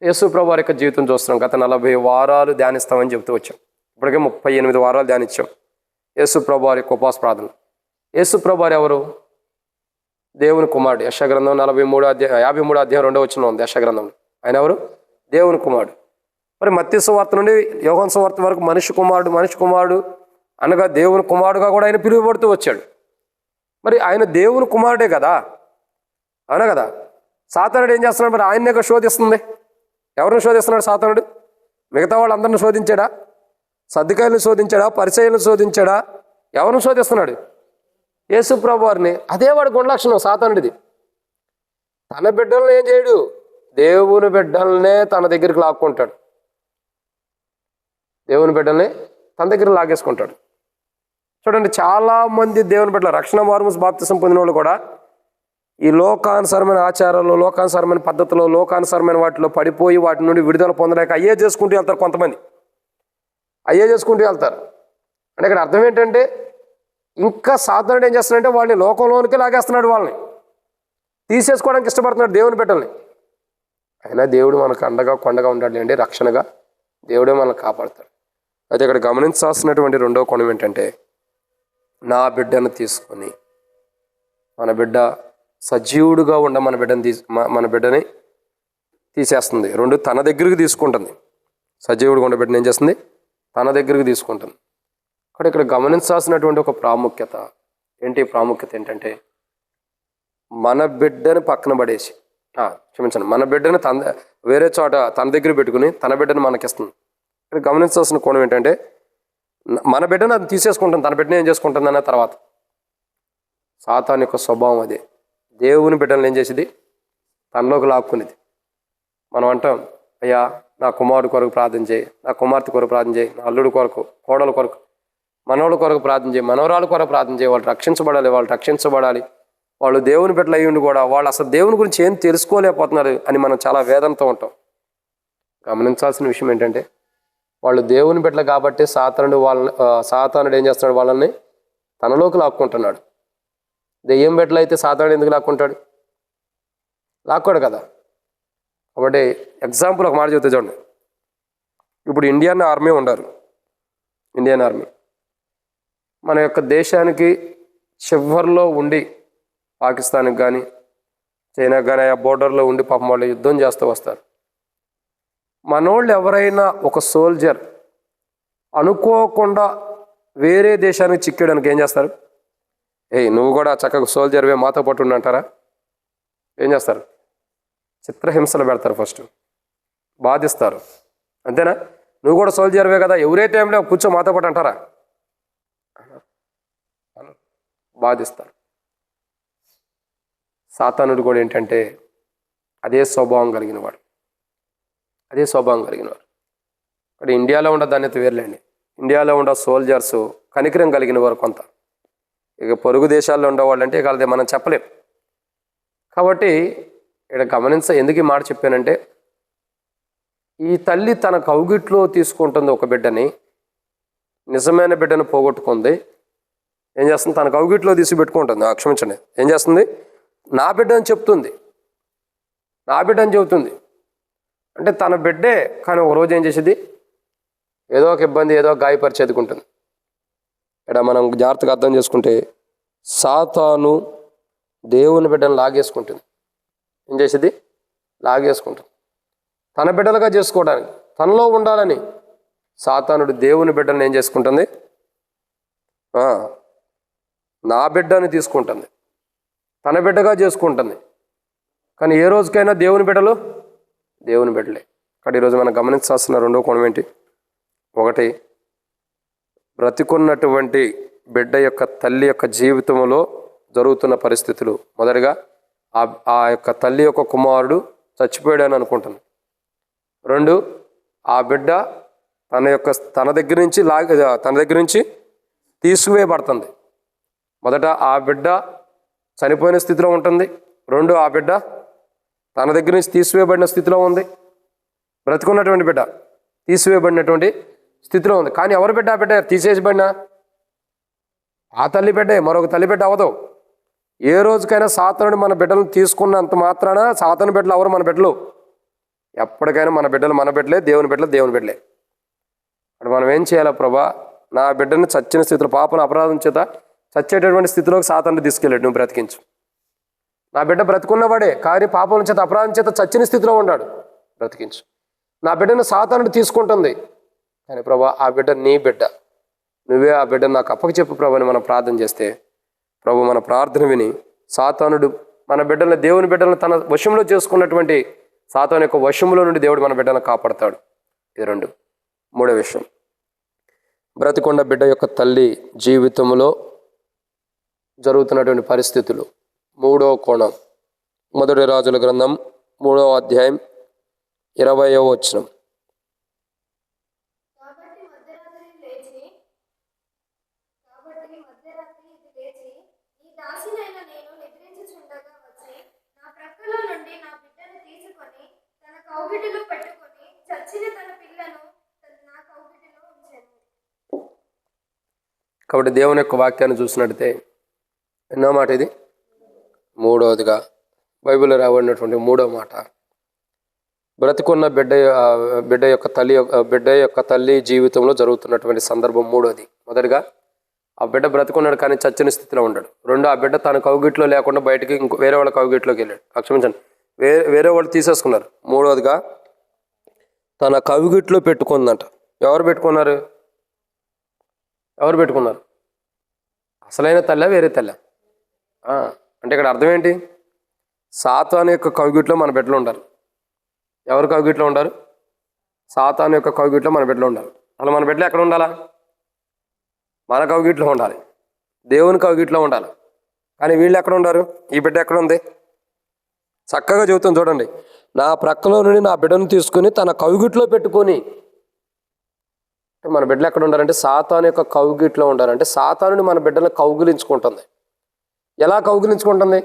యేసు ప్రభు వారి యొక్క జీవితం చూస్తున్నాం. గత 40 వారాలు ధ్యానిస్తామని చెబుతూ వచ్చాం. ఇప్పటికే 38 వారాలు ధ్యానించాం యేసు ప్రభు వారి యొక్క ఉపవాస ప్రార్థన. యేసు ప్రభు వారు ఎవరు? దేవుని కుమారుడు. యెషయా గ్రంథం 53 అధ్యాయం 2వ వచనం ఉంది యెషయా గ్రంథంలో. ఆయన ఎవరు? దేవుని కుమారుడు. మరి మత్తయి సువార్త నుండి యోహాను సువార్త వరకు మనిషి కుమారుడు అనగా దేవుని కుమారుడుగా కూడా ఆయన పిలువబడుతూ వచ్చాడు. మరి ఆయన దేవుని కుమారుడే కదా, అవునా కదా? సాతానుడు ఏం చేస్తున్నాడు? మరి ఆయన్నే శోధిస్తుంది. ఎవరిని శోధిస్తున్నాడు సాతానుడు? మిగతా వాళ్ళందరిని శోధించాడా? సద్దుకాయలను శోధించాడా? పరిచయులను శోధించాడా? ఎవరిని శోధిస్తున్నాడు? యేసు ప్రభు వారిని. అదే వాడి గుణలక్షణం సాతానుడిది. తన బిడ్డలను ఏం చేయడు, దేవుని బిడ్డలనే తన దగ్గరికి లాక్కుంటాడు. దేవుని బిడ్డల్ని తన దగ్గర లాగేసుకుంటాడు. చూడండి, చాలామంది దేవుని బిడ్డలు రక్షణ మార్మస్ బాప్తిసం పొందిన వాళ్ళు కూడా ఈ లోకానుసరమైన ఆచారాలు, లోకానుసరమైన పద్ధతులు, లోకానుసరమైన వాటిలో పడిపోయి వాటి నుండి విడుదల పొందలేక అయ్యే చేసుకుంటూ వెళ్తారు. కొంతమంది అయ్యే చేసుకుంటూ వెళ్తారు. అంటే ఇక్కడ అర్థం ఏంటంటే, ఇంకా సాధారణ ఏం చేస్తున్నాడంటే వాళ్ళని లోకంలోనికి లాగేస్తున్నాడు, వాళ్ళని తీసేసుకోవడానికి ఇష్టపడుతున్నాడు దేవుని బిడ్డల్ని. అయినా దేవుడు మనకు అండగా కొండగా ఉండాలి అండి, రక్షణగా దేవుడే మనల్ని కాపాడుతాడు. అయితే ఇక్కడ గమనించాల్సినటువంటి రెండవ కోణం ఏంటంటే, నా బిడ్డను తీసుకొని. మన బిడ్డ సజీవుడుగా ఉండ మన బిడ్డని తీసేస్తుంది. 2 తన దగ్గరికి తీసుకుంటుంది. సజీవుడుగా ఉండే బిడ్డని ఏం చేస్తుంది? తన దగ్గరికి తీసుకుంటుంది. ఇక్కడ గమనించాల్సినటువంటి ఒక ప్రాముఖ్యత ఏంటి? ప్రాముఖ్యత ఏంటంటే, మన బిడ్డని పక్కన పడేసి మన బిడ్డని వేరే చోట తన దగ్గర పెట్టుకుని తన బిడ్డను మనకిస్తుంది. ఇక్కడ గమనించాల్సిన కోణం ఏంటంటే, మన బిడ్డను అది తీసేసుకుంటుంది, తన బిడ్డను ఏం చేసుకుంటుంది అన్న తర్వాత. సాతాను యొక్క స్వభావం అదే. దేవుని బిడ్డలను ఏం చేసేది? తనలోకి లాక్కునేది. మనం అంటాం, అయ్యా నా కుమారుడు కొరకు ప్రార్థన చేయి, నా కుమార్తె కొరకు ప్రార్థన చేయి, నా అల్లుడు కొరకు, కోడల కొరకు, మనవడు కొరకు ప్రార్థన చేయి, మనవరాలు కొరకు ప్రార్థన చేయి. వాళ్ళు రక్షించబడాలి. వాళ్ళు దేవుని బిడ్డలు అయ్యి కూడా వాళ్ళు అసలు దేవుని గురించి ఏం తెలుసుకోలేకపోతున్నారు అని మనం చాలా వేదనతో ఉంటాం. గమనించాల్సిన విషయం ఏంటంటే, వాళ్ళు దేవుని బిడ్డలు కాబట్టి సాతానుడు ఏం చేస్తున్నాడు? వాళ్ళని తనలోకి లాక్కుంటున్నాడు. దెయ్యం బిడ్డలు అయితే సాతానుడు ఎందుకు లాక్కుంటాడు? లాక్కోడు కదా. కాబట్టి ఎగ్జాంపుల్ ఒక మాట చెప్తే చూడండి. ఇప్పుడు ఇండియన్ ఆర్మీ ఉన్నారు. ఇండియన్ ఆర్మీ మన యొక్క దేశానికి చివరిలో ఉండి పాకిస్తాన్కి కానీ చైనాకి కానీ ఆ బోర్డర్లో ఉండి పాపం వాళ్ళు యుద్ధం చేస్తూ వస్తారు. మనోళ్ళు ఎవరైనా ఒక సోల్జర్ అనుకోకుండా వేరే దేశానికి చిక్కేయడానికి ఏం చేస్తారు? నువ్వు కూడా చక్కగా సోల్జర్వే మాతో పాటు ఉండంటారా? ఏం చేస్తారు? చిత్రహింసలు పెడతారు, ఫస్ట్ బాధిస్తారు. అంతేనా? నువ్వు కూడా సోల్జర్వే కదా, ఎవరే టైంలో కూర్చో మాతో పాటు అంటారా? బాధిస్తారు. సాతానుడు కూడా ఏంటంటే అదే స్వభావం కలిగిన వాడు. ఇక్కడ ఇండియాలో ఉన్న దాన్ని వేర్లేండి, ఇండియాలో ఉండే సోల్జర్స్ కనికరం కలిగిన వారు కొంత. ఇక పొరుగు దేశాల్లో ఉండేవాళ్ళు అంటే ఇక అది మనం చెప్పలేం. కాబట్టి ఇక్కడ ఎందుకు ఈ మాట చెప్పానంటే, ఈ తల్లి తన కౌగిట్లో తీసుకుంటుంది ఒక బిడ్డని, నిజమైన బిడ్డను పోగొట్టుకుంది. ఏం చేస్తుంది? తన కౌగిట్లో తీసి పెట్టుకుంటుంది. క్షమించండి, ఏం చేస్తుంది? నా బిడ్డ అని చెప్తుంది, నా బిడ్డ అని చెబుతుంది. అంటే తన బిడ్డే, కానీ ఒక రోజు ఏం చేసేది? ఏదో ఒక ఇబ్బంది, ఏదో ఒక గాయపరిచేదుకుంటుంది. ఇక్కడ మనం జాగ్రత్తగా అర్థం చేసుకుంటే, సాతాను దేవుని బిడ్డను లాగేసుకుంటుంది. ఏం చేసేది? లాగేసుకుంటుంది. తన బిడ్డలుగా చేసుకోవడానికి, తనలో ఉండాలని సాతానుడు దేవుని బిడ్డలను ఏం చేసుకుంటుంది? నా బిడ్డని తీసుకుంటుంది, తన బిడ్డగా చేసుకుంటుంది. కానీ ఏ రోజుకైనా దేవుని బిడ్డలు దేవుని బిడ్డలే. కాబట్టి ఈరోజు మనం గమనించాల్సిన రెండో కోణం ఏంటి? ఒకటి, బ్రతికున్నటువంటి బిడ్డ యొక్క తల్లి యొక్క జీవితంలో జరుగుతున్న పరిస్థితులు. మొదటిగా ఆ యొక్క తల్లి యొక్క కుమారుడు చచ్చిపోయాడని అనుకుంటుంది. రెండు, ఆ బిడ్డ తన దగ్గర నుంచి తీసివేయబడుతుంది. మొదట ఆ బిడ్డ చనిపోయిన స్థితిలో ఉంటుంది. రెండు, ఆ బిడ్డ తన దగ్గర నుంచి తీసివేయబడిన స్థితిలో ఉంది. బ్రతికున్నటువంటి బిడ్డ తీసివేయబడినటువంటి స్థితిలో ఉంది. కానీ ఎవరి బిడ్డ? ఆ బిడ్డ తీసేయబడిన ఆ తల్లి బిడ్డే, మరొక తల్లి బిడ్డ అవ్వదు. ఏ రోజుకైనా సాతానుడు మన బిడ్డలను తీసుకున్నంత మాత్రాన సాతాను బిడ్డలు ఎవరు? మన బిడ్డలు. ఎప్పటికైనా మన బిడ్డలు మన బిడ్డలే, దేవుని బిడ్డలు దేవుని బిడ్డలే. అంటే మనం ఏం చేయాలా? ప్రభా, నా బిడ్డని చచ్చిన స్థితిలో, పాపను అపరాధం చేత చచ్చేటటువంటి స్థితిలోకి సాతానుడు తీసుకెళ్ళాడు, నువ్వు బ్రతికించు. నా బిడ్డ బ్రతుకున్నవాడే, కానీ పాపం చేత అపరాధం చేత చచ్చిన స్థితిలో ఉన్నాడు, బ్రతికించు. నా బిడ్డను సాతానుడు తీసుకుంటుంది, కానీ ప్రభా ఆ బిడ్డ నీ బిడ్డ, నువ్వే ఆ బిడ్డను నాకు అప్పచెప్పు ప్రభు అని మనం ప్రార్థన చేస్తే, ప్రభు మన ప్రార్థన విని సాతానుడు మన బిడ్డలను, దేవుని బిడ్డలను తన వశంలో చేసుకున్నటువంటి సాతాను యొక్క వశంలో నుండి దేవుడు మన బిడ్డలను కాపాడతాడు. ఇది రెండు. మూడో విషయం, బ్రతికొండ బిడ్డ యొక్క తల్లి జీవితంలో జరుగుతున్నటువంటి పరిస్థితులు. మూడో కోణం, మొదటి రాజుల గ్రంథం 3వ అధ్యాయం 20వ వచనం. కాబట్టి దేవుని యొక్క వాక్యాన్ని చూసినట్టయితే ఎన్నో మాట ఇది? మూడవదిగా బైబిల్లో రాబడినటువంటి మూడో మాట, బ్రతికున్న బిడ్డ యొక్క తల్లి జీవితంలో జరుగుతున్నటువంటి సందర్భం మూడోది. మొదటిగా ఆ బిడ్డ బ్రతికున్నాడు కానీ చచ్చిన స్థితిలో ఉన్నాడు. రెండు, ఆ బిడ్డ తన కౌగిట్లో లేకుండా బయటికి వేరే వాళ్ళ కౌగిట్లోకి వెళ్ళాడు. క్షమించండి, వేరే వాళ్ళు తీసేసుకున్నారు. మూడవదిగా తన కౌగిట్లో పెట్టుకుందంట. ఎవరు పెట్టుకున్నారు? అసలైన తల్ల, వేరే తల్ల? అంటే ఇక్కడ అర్థం ఏంటి? సాతాను యొక్క కౌగిట్లో మన బిడ్డలు ఉండాలి. ఎవరు కౌగిట్లో ఉండాలి? సాతాను యొక్క కౌగిట్లో మన బిడ్డలు ఉండాలి. అసలు మన బిడ్డలు ఎక్కడ ఉండాలా? మన కౌగిట్లో ఉండాలి, దేవుని కౌగిట్లో ఉండాలి. కానీ వీళ్ళు ఎక్కడ ఉండారు? ఈ బిడ్డ ఎక్కడ ఉంది? చక్కగా చెబుతుంది చూడండి, నా ప్రక్కలో నుండి నా బిడ్డను తీసుకుని తన కౌగిట్లో పెట్టుకొని. మన బిడ్డలు ఎక్కడ ఉండాలంటే సాతాను యొక్క కౌగిట్లో ఉండాలంటే సాతానుని మన బిడ్డలను కౌగిలించుకుంటుంది. ఎలా కౌగిలించుకుంటుంది?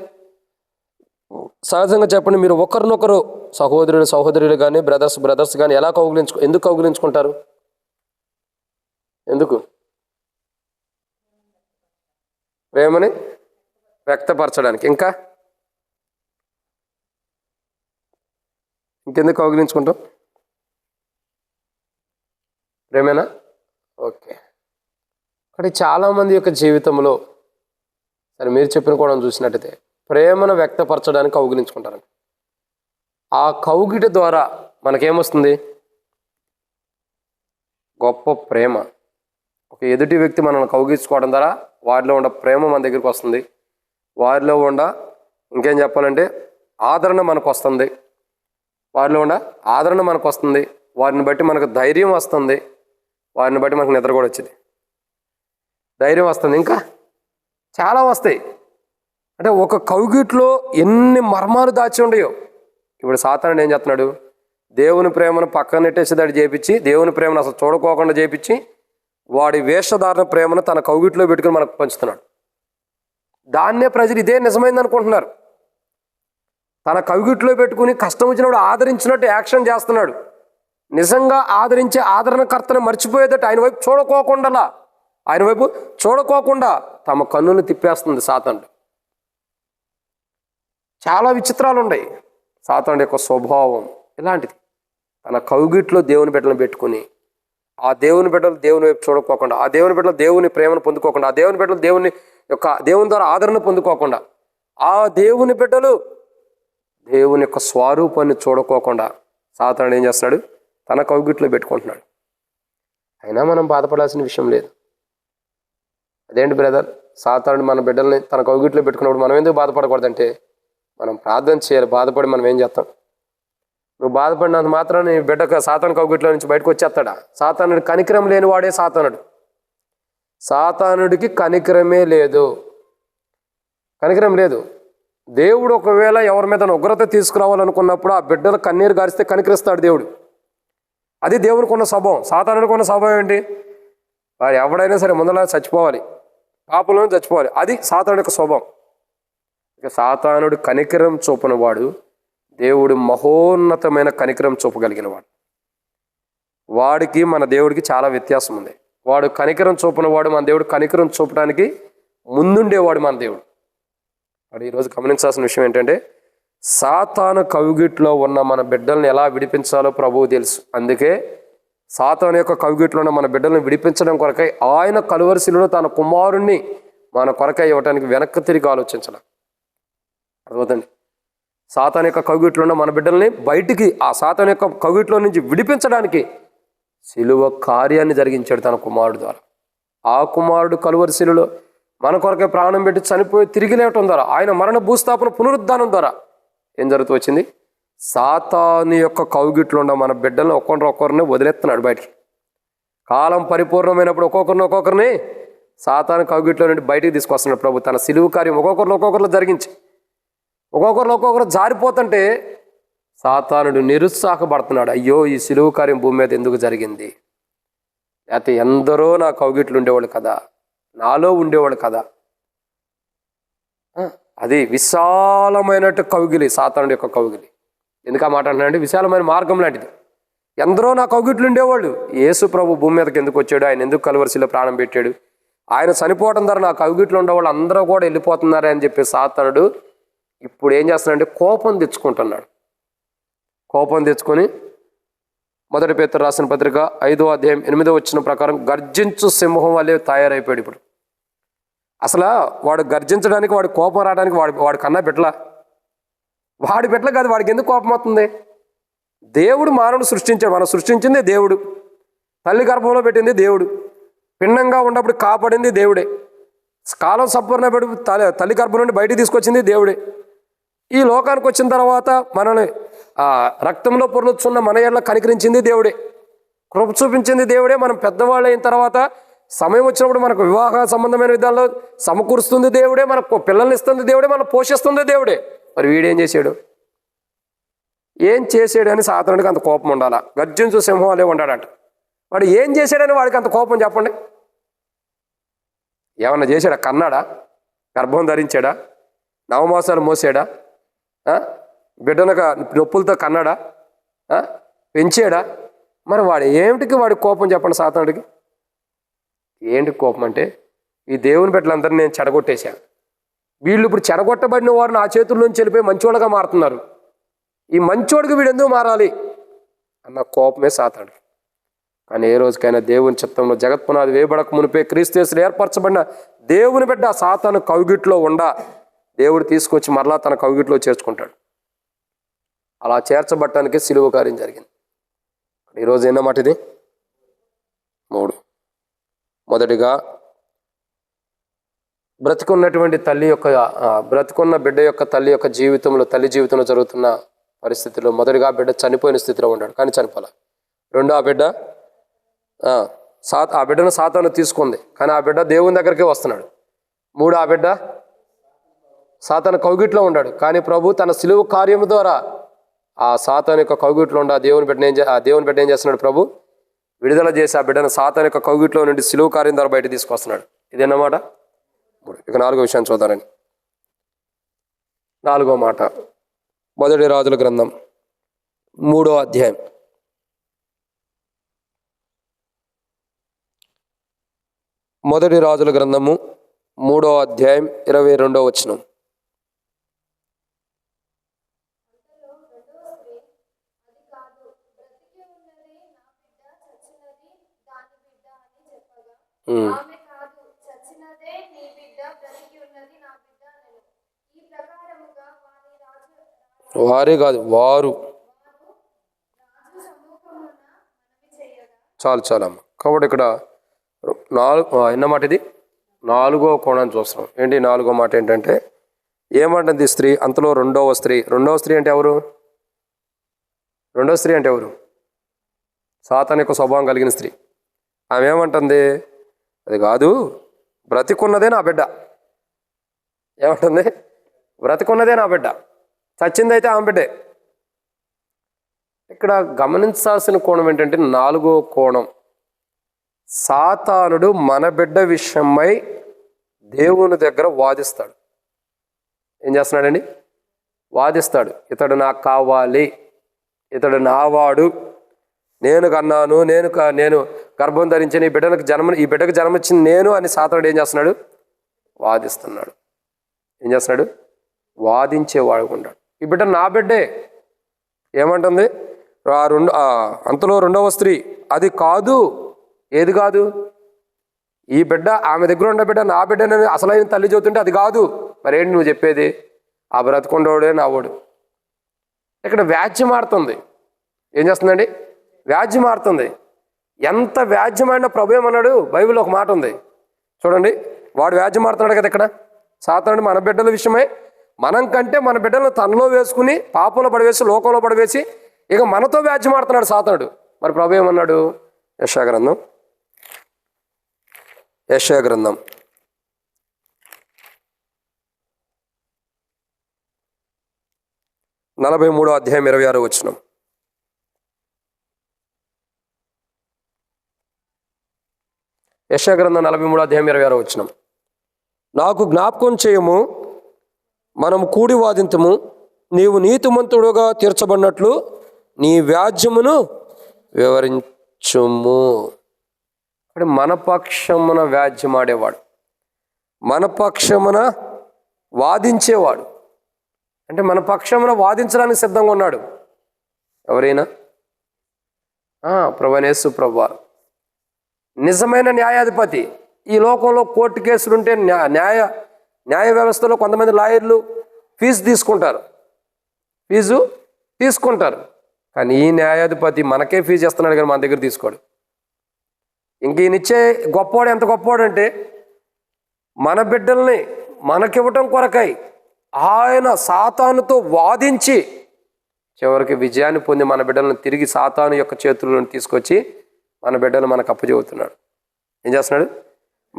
సహజంగా చెప్పండి, మీరు ఒకరినొకరు సహోదరులు కానీ బ్రదర్స్ కానీ ఎలా ఎందుకు కౌగిలించుకుంటారు? ఎందుకు? ప్రేమని వ్యక్తపరచడానికి. ఇంకెందుకు కౌగిలించుకుంటాం? ప్రేమేనా? ఓకే. కానీ చాలామంది యొక్క జీవితంలో, సరే మీరు చెప్పిన కూడా చూసినట్టయితే, ప్రేమను వ్యక్తపరచడానికి కౌగిలించుకుంటారండి. ఆ కౌగిట ద్వారా మనకేమొస్తుంది? గొప్ప ప్రేమ. ఒక ఎదుటి వ్యక్తి మనల్ని కౌగిలించుకోవడం ద్వారా వారిలో ఉన్న ప్రేమ మన దగ్గరికి వస్తుంది. వారిలో ఉన్న ఇంకేం చెప్పాలంటే ఆదరణ మనకు వస్తుంది. వారిలో ఉన్న ఆదరణ మనకు వస్తుంది. వారిని బట్టి మనకు ధైర్యం వస్తుంది. వారిని బట్టి మనకు నిద్ర కూడా వచ్చింది, ధైర్యం వస్తుంది. ఇంకా చాలా వస్తాయి. అంటే ఒక కౌగిట్లో ఎన్ని మర్మాలు దాచి ఉండయో. ఇప్పుడు సాతానుడు ఏం చేస్తున్నాడు? దేవుని ప్రేమను పక్కన నెట్టేసేదాడు చేపించి, దేవుని ప్రేమను అసలు చూడుకోకుండా చేపించి, వాడి వేషధారణ ప్రేమను తన కౌగిట్లో పెట్టుకుని మనకు పంచుతున్నాడు. దాన్నే ప్రజలు ఇదే నిజమైంది అనుకుంటున్నారు. తన కౌగిట్లో పెట్టుకుని కష్టం వచ్చినప్పుడు ఆదరించినట్టు యాక్షన్ చేస్తున్నాడు. నిజంగా ఆదరించే ఆదరణకర్తను మర్చిపోయేదట ఆయన వైపు చూడకోకుండా తమ కన్నులు తిప్పేస్తుంది సాతానుడు. చాలా విచిత్రాలు ఉన్నాయి. సాతానుడి యొక్క స్వభావం ఇలాంటిది. తన కౌగిట్లో దేవుని బిడ్డలను పెట్టుకుని ఆ దేవుని బిడ్డలు దేవుని వైపు చూడకోకుండా, ఆ దేవుని బిడ్డలు దేవుని ప్రేమను పొందుకోకుండా, ఆ దేవుని బిడ్డలు దేవుని ద్వారా ఆదరణ పొందుకోకుండా, ఆ దేవుని బిడ్డలు దేవుని యొక్క స్వరూపాన్ని చూడకోకుండా సాతానుడు ఏం చేస్తున్నాడు? తన కౌగిట్లో పెట్టుకుంటున్నాడు. అయినా మనం బాధపడాల్సిన విషయం లేదు. అదేంటి బ్రదర్, సాతానుడు మన బిడ్డల్ని తన కౌగిట్లో పెట్టుకున్నప్పుడు మనం ఎందుకు బాధపడకూడదంటే, మనం ప్రార్థన చేయాలి. బాధపడి మనం ఏం చేస్తాం? నువ్వు బాధపడినంత మాత్రం నీ బిడ్డకు సాతాను కౌగిట్లో నుంచి బయటకు వచ్చేస్తాడా? సాతానుడి కనికరం లేని వాడే సాతానుడు. సాతానుడికి కనికరమే లేదు. కనికరం లేదు. దేవుడు ఒకవేళ ఎవరి మీద ఉగ్రత తీసుకురావాలనుకున్నప్పుడు ఆ బిడ్డలు కన్నీరు గారిస్తే కనికరిస్తాడు దేవుడు. అది దేవునికి ఉన్న స్వభావం. సాతానుడికి ఉన్న స్వభావం ఏంటి? వాడు ఎవడైనా సరే ముందర చచ్చిపోవాలి, పాపంలో చచ్చిపోవాలి. అది సాతానుడి యొక్క స్వభావం. ఇక సాతానుడు కనికరం చూపని వాడు, దేవుడు మహోన్నతమైన కనికరం చూపగలిగిన వాడు. వాడికి మన దేవుడికి చాలా వ్యత్యాసం ఉంది. వాడు కనికరం చూపని వాడు, మన దేవుడు కనికరం చూపడానికి ముందుండేవాడు మన దేవుడు. వాడు ఈరోజు గమనించాల్సిన విషయం ఏంటంటే, సాతాను కౌగిట్లో ఉన్న మన బిడ్డల్ని ఎలా విడిపించాలో ప్రభువు తెలుసు. అందుకే సాతాను యొక్క కౌగిట్లో ఉన్న మన బిడ్డల్ని విడిపించడం కొరకై ఆయన కలువరి శిలువలో తన కుమారుణ్ణి మన కొరకై ఇవ్వడానికి వెనక్కి తిరిగి ఆలోచించాలి. అర్థమవుతుంది? సాతాను యొక్క కౌగిట్లో ఉన్న మన బిడ్డల్ని బయటికి ఆ సాతాను యొక్క కౌగిట్లో నుంచి విడిపించడానికి శిలువ కార్యాన్ని జరిగించాడు తన కుమారుడు ద్వారా. ఆ కుమారుడు కలువరి శిలువలో మన కొరకే ప్రాణం పెట్టి చనిపోయి తిరిగి లేవటం ద్వారా, ఆయన మరణ భూస్థాపన పునరుద్ధానం ద్వారా ఏం జరుగుతూ వచ్చింది? సాతాను యొక్క కౌగిట్లో ఉన్న మన బిడ్డలను ఒక్కొక్కరిని వదిలేస్తున్నాడు బయటికి. కాలం పరిపూర్ణమైనప్పుడు ఒక్కొక్కరిని సాతాను కౌగిట్లో నుండి బయటికి తీసుకొస్తున్నాడు ప్రభు. తన సిలువ కార్యం ఒక్కొక్కరు జరిగించి ఒక్కొక్కరు జారిపోతుంటే సాతానుడు నిరుత్సాహపడుతున్నాడు. అయ్యో, ఈ సిలువ కార్యం భూమి మీద ఎందుకు జరిగింది? అయితే ఎందరో నా కౌగిట్లు ఉండేవాళ్ళు కదా, నాలో ఉండేవాళ్ళు కదా. అది విశాలమైనట్టు కౌగిలి, సాతానుడి యొక్క కౌగిలి. ఎందుకు ఆ మాట అంటున్నానంటే, విశాలమైన మార్గం లాంటిది. ఎందరో నా కౌగిట్లు ఉండేవాళ్ళు. యేసు ప్రభు భూమి మీదకి ఎందుకు వచ్చాడు? ఆయన ఎందుకు కలువరిశిలో ప్రాణం పెట్టాడు? ఆయన చనిపోవడం ద్వారా నా కౌగిట్లు ఉండేవాళ్ళు అందరూ కూడా వెళ్ళిపోతున్నారే అని చెప్పి సాతానుడు ఇప్పుడు ఏం చేస్తున్నాడంటే కోపం తెచ్చుకుంటున్నాడు. కోపం తెచ్చుకొని 1 పేతురు రాసిన పత్రిక 5వ అధ్యాయం 8వ వచనం ప్రకారం గర్జించు సింహం వల్లే తయారైపోయాడు. ఇప్పుడు అసలు వాడు గర్జించడానికి, వాడి కోపం రావడానికి వాడి కన్నా బిడ్డలా? వాడి బిడ్డల కాదు. వాడికి ఎందుకు కోపం అవుతుంది? దేవుడు మానవుడు సృష్టించాడు. మనం సృష్టించింది దేవుడు. తల్లి గర్భంలో పెట్టింది దేవుడు. పిండంగా ఉన్నప్పుడు కాపాడింది దేవుడే. కాలం సంపూర్ణ పెడు తల్లి గర్భం నుండి బయటికి తీసుకొచ్చింది దేవుడే. ఈ లోకానికి వచ్చిన తర్వాత మనల్ని రక్తంలో పొర్లుచున్న మన ఎడల కనికరించింది దేవుడే. కృప చూపించింది దేవుడే. మనం పెద్దవాళ్ళు అయిన తర్వాత సమయం వచ్చినప్పుడు మనకు వివాహ సంబంధమైన విధాల్లో సమకూరుస్తుంది దేవుడే. మనకు పిల్లల్ని ఇస్తుంది దేవుడే. మనం పోషిస్తుంది దేవుడే. మరి వీడేం చేశాడు? ఏం చేసాడని సాతానుడికి అంత కోపం ఉండాలా? గర్జించు సింహం అలే ఉండాడంట. వాడు ఏం చేశాడని వాడికి అంత కోపం చెప్పండి. ఏమన్నా చేశాడా? కన్నాడా? గర్భం ధరించాడా? నవమాసాలు మోసాడా? బిడ్డనక నొప్పులతో కన్నాడా? పెంచాడా? మరి వాడు ఏమిటికి వాడి కోపం చెప్పండి సాతానుడికి? ఏంటి కోపం అంటే, ఈ దేవుని బిడ్డలందరినీ నేను చెడగొట్టేశాను. వీళ్ళు ఇప్పుడు చెడగొట్టబడిన వారు నా చేతుల్లోంచి వెళ్ళిపోయి మంచోళ్ళగా మారుతున్నారు. ఈ మంచోడికి వీడు ఎందుకు మారాలి అన్న కోపమే సాతానుడికి. కానీ ఏ రోజుకైనా దేవుని చిత్తంలో జగత్పునాది వేయబడక మునిపే క్రీస్తు యేసులో ఏర్పరచబడిన దేవుని బిడ్డ సాతాను కౌగిట్లో ఉండా దేవుడు తీసుకొచ్చి మరలా తన కౌగిట్లో చేర్చుకుంటాడు. అలా చేర్చబట్టడానికి సిలువ కార్యం జరిగింది. ఈరోజు ఏమన్నమాట ఇది? 3. మొదటిగా బ్రతికున్నటువంటి బ్రతికున్న బిడ్డ యొక్క తల్లి యొక్క జీవితంలో, తల్లి జీవితంలో జరుగుతున్న పరిస్థితుల్లో మొదటిగా బిడ్డ చనిపోయిన స్థితిలో ఉన్నాడు, కానీ చనిపోలే. 2, ఆ బిడ్డను సాతాను తీసుకుంది, కానీ ఆ బిడ్డ దేవుని దగ్గరికే వస్తున్నాడు. 3, ఆ బిడ్డ సాతాను కౌగిట్లో ఉన్నాడు, కానీ ప్రభు తన సిలువ కార్యము ద్వారా ఆ సాతాను యొక్క కౌగిట్లో ఉండి ఆ దేవుని బిడ్డ ఏం చేస్తున్నాడు? ప్రభు విడుదల చేసి ఆ బిడ్డను సాతాను యొక్క కౌగిట్లో నుండి సిలువ కార్యం ద్వారా బయట తీసుకొస్తున్నాడు. ఇదేనమాట. ఇక 4వ విషయాన్ని చూద్దారండి. 4వ మాట, మొదటి రాజుల గ్రంథం 3వ అధ్యాయం. మొదటి రాజుల గ్రంథము 3వ అధ్యాయం 22వ వచనం. వారే కాదు, వారు. చాలమ్మ. కాబట్టి ఇక్కడ ఎన్నమాట ఇది? 4వ కోణాన్ని చూస్తున్నాం. ఏంటి 4వ మాట ఏంటంటే, ఏమంటుంది స్త్రీ? అంతలో రెండవ స్త్రీ అంటే ఎవరు? రెండవ స్త్రీ అంటే ఎవరు? సాతాను యొక్క స్వభావం కలిగిన స్త్రీ. ఆమె ఏమంటుంది? అది కాదు, బ్రతికున్నదే నా బిడ్డ. ఏమంటుంది? బ్రతికున్నదే నా బిడ్డ, చచ్చిందైతే ఆమె బిడ్డే. ఇక్కడ గమనించాల్సిన కోణం ఏంటంటే, 4వ కోణం, సాతానుడు మన బిడ్డ విషయమై దేవుని దగ్గర వాదిస్తాడు. ఏం చేస్తున్నాడండి? వాదిస్తాడు. ఇతడు నాకు కావాలి, ఇతడు నావాడు, నేను కన్నాను, నేను గర్భం ధరించిన ఈ బిడ్డకు జన్మనిచ్చింది నేను అని సాతానుడు ఏం చేస్తున్నాడు? వాదిస్తున్నాడు. ఏం చేస్తున్నాడు? వాదించేవాడు ఉన్నాడు. ఈ బిడ్డ నా బిడ్డే. ఏమంటుంది? అంతలో రెండవ స్త్రీ, అది కాదు. ఏది కాదు? ఈ బిడ్డ, ఆమె దగ్గర ఉన్న బిడ్డ నా బిడ్డనని అసలైన తల్లి చెబుతుంటే అది కాదు. మరేంటి నువ్వు చెప్పేది? ఆ బ్రతుకుండోడే నావాడు. ఇక్కడ వ్యాజ్యం ఆడుతుంది. ఏం చేస్తుందండి? వ్యాజ్యం ఆడుతుంది. ఎంత వ్యాజ్యమైన ప్రభు ఏమన్నాడు? బైబిల్లో ఒక మాట ఉంది చూడండి. వాడు వ్యాజ్యం ఆడుతున్నాడు కదా ఇక్కడ. సాతానుడు మన బిడ్డల విషయమై మనం కంటే మన బిడ్డలను తనలో వేసుకుని పాపంలో పడివేసి లోకంలో పడివేసి ఇక మనతో వ్యాజ్యం ఆడుతున్నాడు సాతానుడు. మరి ప్రభు ఏమన్నాడు? యెషయా గ్రంథం 43వ అధ్యాయం 26వ వచనం. యెషయా గ్రంథం 43వ అధ్యాయం 26వ వచనం. నాకు జ్ఞాపకం చేయము, మనము కూడి వాదింతుము, నీవు నీతిమంతుడుగా తీర్చబడినట్లు నీ వ్యాజ్యమును వివరించుము. అంటే మన పక్షమున వ్యాజ్యమాడేవాడు, మన పక్షమున వాదించేవాడు, అంటే మన పక్షమున వాదించడానికి సిద్ధంగా ఉన్నాడు ఎవరైనా? ప్రభువైన యేసు ప్రభువారు నిజమైన న్యాయాధిపతి. ఈ లోకంలో కోర్టు కేసులుంటే న్యాయ వ్యవస్థలో కొంతమంది లాయర్లు ఫీజు తీసుకుంటారు. కానీ ఈ న్యాయాధిపతి మనకే ఫీజు ఇస్తున్నాడు కానీ మన దగ్గర తీసుకోడు. ఇంక ఈయనిచ్చే గొప్పవాడు ఎంత గొప్పవాడు అంటే, మన బిడ్డల్ని మనకివ్వటం కొరకై ఆయన సాతానుతో వాదించి చివరికి విజయాన్ని పొంది మన బిడ్డలను తిరిగి సాతాను యొక్క చేతులను తీసుకొచ్చి మన బిడ్డలు మనకు అప్పచెబుతున్నాడు. ఏం చేస్తున్నాడు?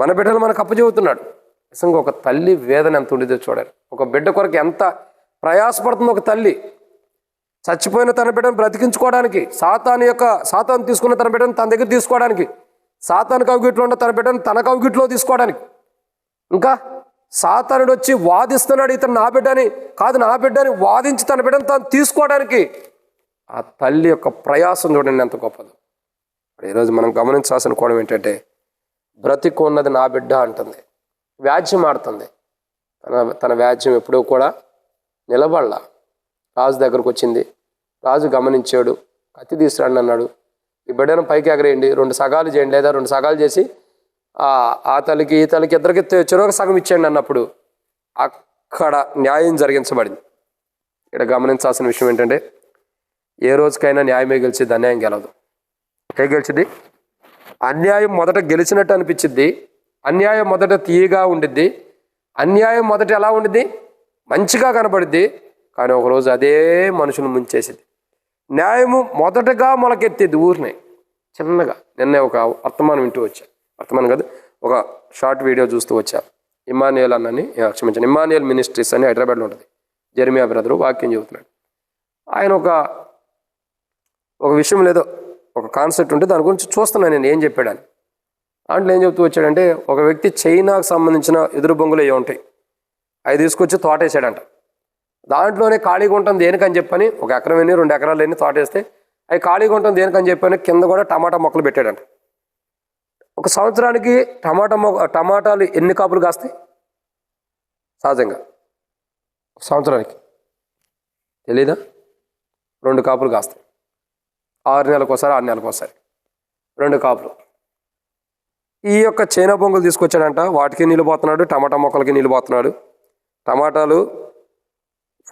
మన బిడ్డలు మనకు అప్పచెబుతున్నాడు. నిజంగా ఒక తల్లి వేదన ఎంత ఉండేదో చూడాలి. ఒక బిడ్డ కొరకు ఎంత ప్రయాసపడుతుందో ఒక తల్లి. చచ్చిపోయిన తన బిడ్డను బ్రతికించుకోవడానికి, సాతాను తీసుకున్న తన బిడ్డను తన దగ్గర తీసుకోవడానికి, సాతాను కౌగిట్లో ఉన్న తన బిడ్డను తన కౌగిట్లో తీసుకోవడానికి, ఇంకా సాతానుడు వచ్చి వాదిస్తున్నాడు, ఇతను నా బిడ్డని కాదు నా బిడ్డని వాదించి తన బిడ్డను తను తీసుకోవడానికి ఆ తల్లి యొక్క ప్రయాసం చూడండి ఎంత గొప్పదో. ఈరోజు మనం గమనించాల్సిన కోణం ఏంటంటే, బ్రతికున్నది నా బిడ్డ అంటుంది, వ్యాజ్యం ఆడుతుంది. తన వ్యాజ్యం ఎప్పుడూ కూడా నిలబడలా. రాజు దగ్గరకు వచ్చింది, రాజు గమనించాడు, కత్తి తీసుకురండి అన్నాడు. ఈ బిడ్డను పైకి ఎగరేయండి, 2 సగాలు చేయండి, లేదా 2 సగాలు చేసి ఆ తల్లికి ఈ తల్లికి ఇద్దరికి చెరొక సగం ఇచ్చేయండి అన్నప్పుడు అక్కడ న్యాయం జరిగించబడింది. ఇక్కడ గమనించాల్సిన విషయం ఏంటంటే, ఏ రోజుకైనా న్యాయమే గెలిచిద్ది, అన్యాయం గెలవదు. ఏ గెలిచిద్ది? అన్యాయం మొదట గెలిచినట్టు అనిపించిద్ది, అన్యాయం మొదట తీయగా ఉండిద్ది, అన్యాయం మొదట ఎలా ఉండిద్ది? మంచిగా కనబడిద్ది. కానీ ఒకరోజు అదే మనుషులు ముంచేసింది. న్యాయము మొదటగా మొలకెత్తిద్ది ఊరినే చిన్నగా. నిన్నే ఒక వర్తమానం వింటూ వచ్చా, వర్తమానం కాదు, ఒక షార్ట్ వీడియో చూస్తూ వచ్చా. ఇమ్మాన్యుయల్ మినిస్ట్రీస్ అని హైదరాబాద్లో ఉంటుంది. జెర్మియా బ్రదరు వాక్యం చెబుతున్నాడు. ఆయన ఒక విషయం లేదో ఒక కాన్సెప్ట్ ఉంటే దాని గురించి చూస్తున్నాను నేను ఏం చెప్పాడని. దాంట్లో ఏం చెప్తూ వచ్చాడంటే, ఒక వ్యక్తి చైనాకు సంబంధించిన ఎదురు బొంగులు ఏ ఉంటాయి అవి తీసుకొచ్చి తోటేసాడంట. దాంట్లోనే ఖాళీగా ఉంటుంది దేనికని చెప్పని, 1 ఎకరం ఎన్ని 2 ఎకరాలు ఎన్ని తోటేస్తే అవి ఖాళీగా ఉంటుంది దేనికని చెప్పని కింద కూడా టమాటా మొక్కలు పెట్టాడంట. ఒక సంవత్సరానికి టమాటాలు ఎన్ని కాపులు కాస్తాయి సహజంగా? సంవత్సరానికి తెలీదా? 2 కాపులు కాస్తాయి. 6 నెలలకు ఒకసారి 6 నెలలకు ఒకసారి 2 కాపులు. ఈ యొక్క చైనా బొంగులు తీసుకొచ్చాడంట, వాటికి నీళ్ళు పోతున్నాడు, టమాటా మొక్కలకి నీళ్ళు పోతున్నాడు. టమాటాలు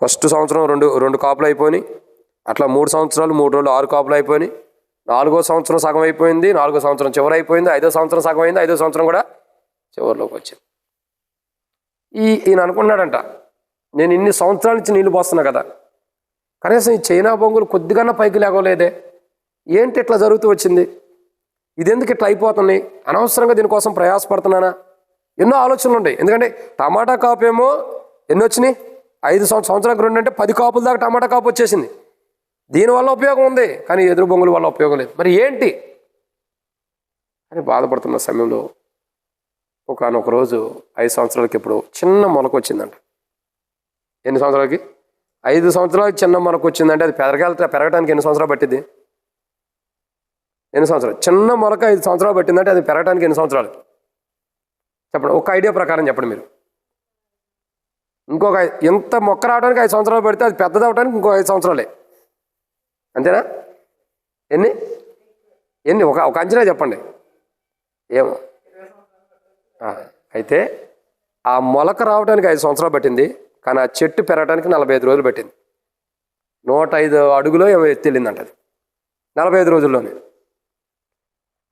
ఫస్ట్ సంవత్సరం 2 కాపులు అయిపోయినాయి. అట్లా 3 సంవత్సరాలు 3 రోజులు 6 కాపులు అయిపోయినాయి. 4వ సంవత్సరం సగం అయిపోయింది, 4వ సంవత్సరం చివరి అయిపోయింది, 5వ సంవత్సరం సగం అయింది, 5వ సంవత్సరం కూడా చివరిలోకి వచ్చింది. ఈయన అనుకున్నాడంట, నేను ఇన్ని సంవత్సరాల నుంచి నీళ్ళు పోస్తున్నా కదా, కనీసం ఈ చైనా బొంగులు కొద్దిగా పైకి లేగలేదే, ఏంటి ఇట్లా జరుగుతూ వచ్చింది, ఇదెందుకు ఇట్లా అయిపోతున్నాయి, అనవసరంగా దీనికోసం ప్రయాసపడుతున్నానా, ఎన్నో ఆలోచనలు ఉంటాయి. ఎందుకంటే టమాటా కాపు ఏమో ఎన్ని వచ్చినాయి, 5 సంవత్సరాలకు 2 అంటే 10 కాపుల దాకా టమాటా కాపు వచ్చేసింది. దీనివల్ల ఉపయోగం ఉంది, కానీ ఎదురు బొంగుల వల్ల ఉపయోగం లేదు. మరి ఏంటి అని బాధపడుతున్న సమయంలో ఒకనొక రోజు 5 సంవత్సరాలకి ఇప్పుడు చిన్న మొలక వచ్చిందంట. ఎన్ని సంవత్సరాలకి? 5 సంవత్సరాలకి చిన్న మొలక వచ్చిందంటే అది పెరగడానికి ఎన్ని సంవత్సరాలు పట్టింది? ఎన్ని సంవత్సరాలు? చిన్న మొలక 5 సంవత్సరాలు పట్టిందంటే అది పెరగడానికి ఎన్ని సంవత్సరాలు చెప్పండి? ఒక ఐడియా ప్రకారం చెప్పండి మీరు. ఇంకొక ఎంత మొక్క రావడానికి 5 సంవత్సరాలు పడితే అది పెద్దది అవడానికి ఇంకో 5 సంవత్సరాలే, అంతేనా? ఎన్ని ఒక అంచనా చెప్పండి. ఏమో అయితే ఆ మొలక రావడానికి 5 సంవత్సరాలు పట్టింది, కానీ ఆ చెట్టు పెరగడానికి 45 రోజులు పట్టింది. 105 అడుగులో ఏమో ఎత్తెళ్ళిందంట అది 45 రోజుల్లోనే.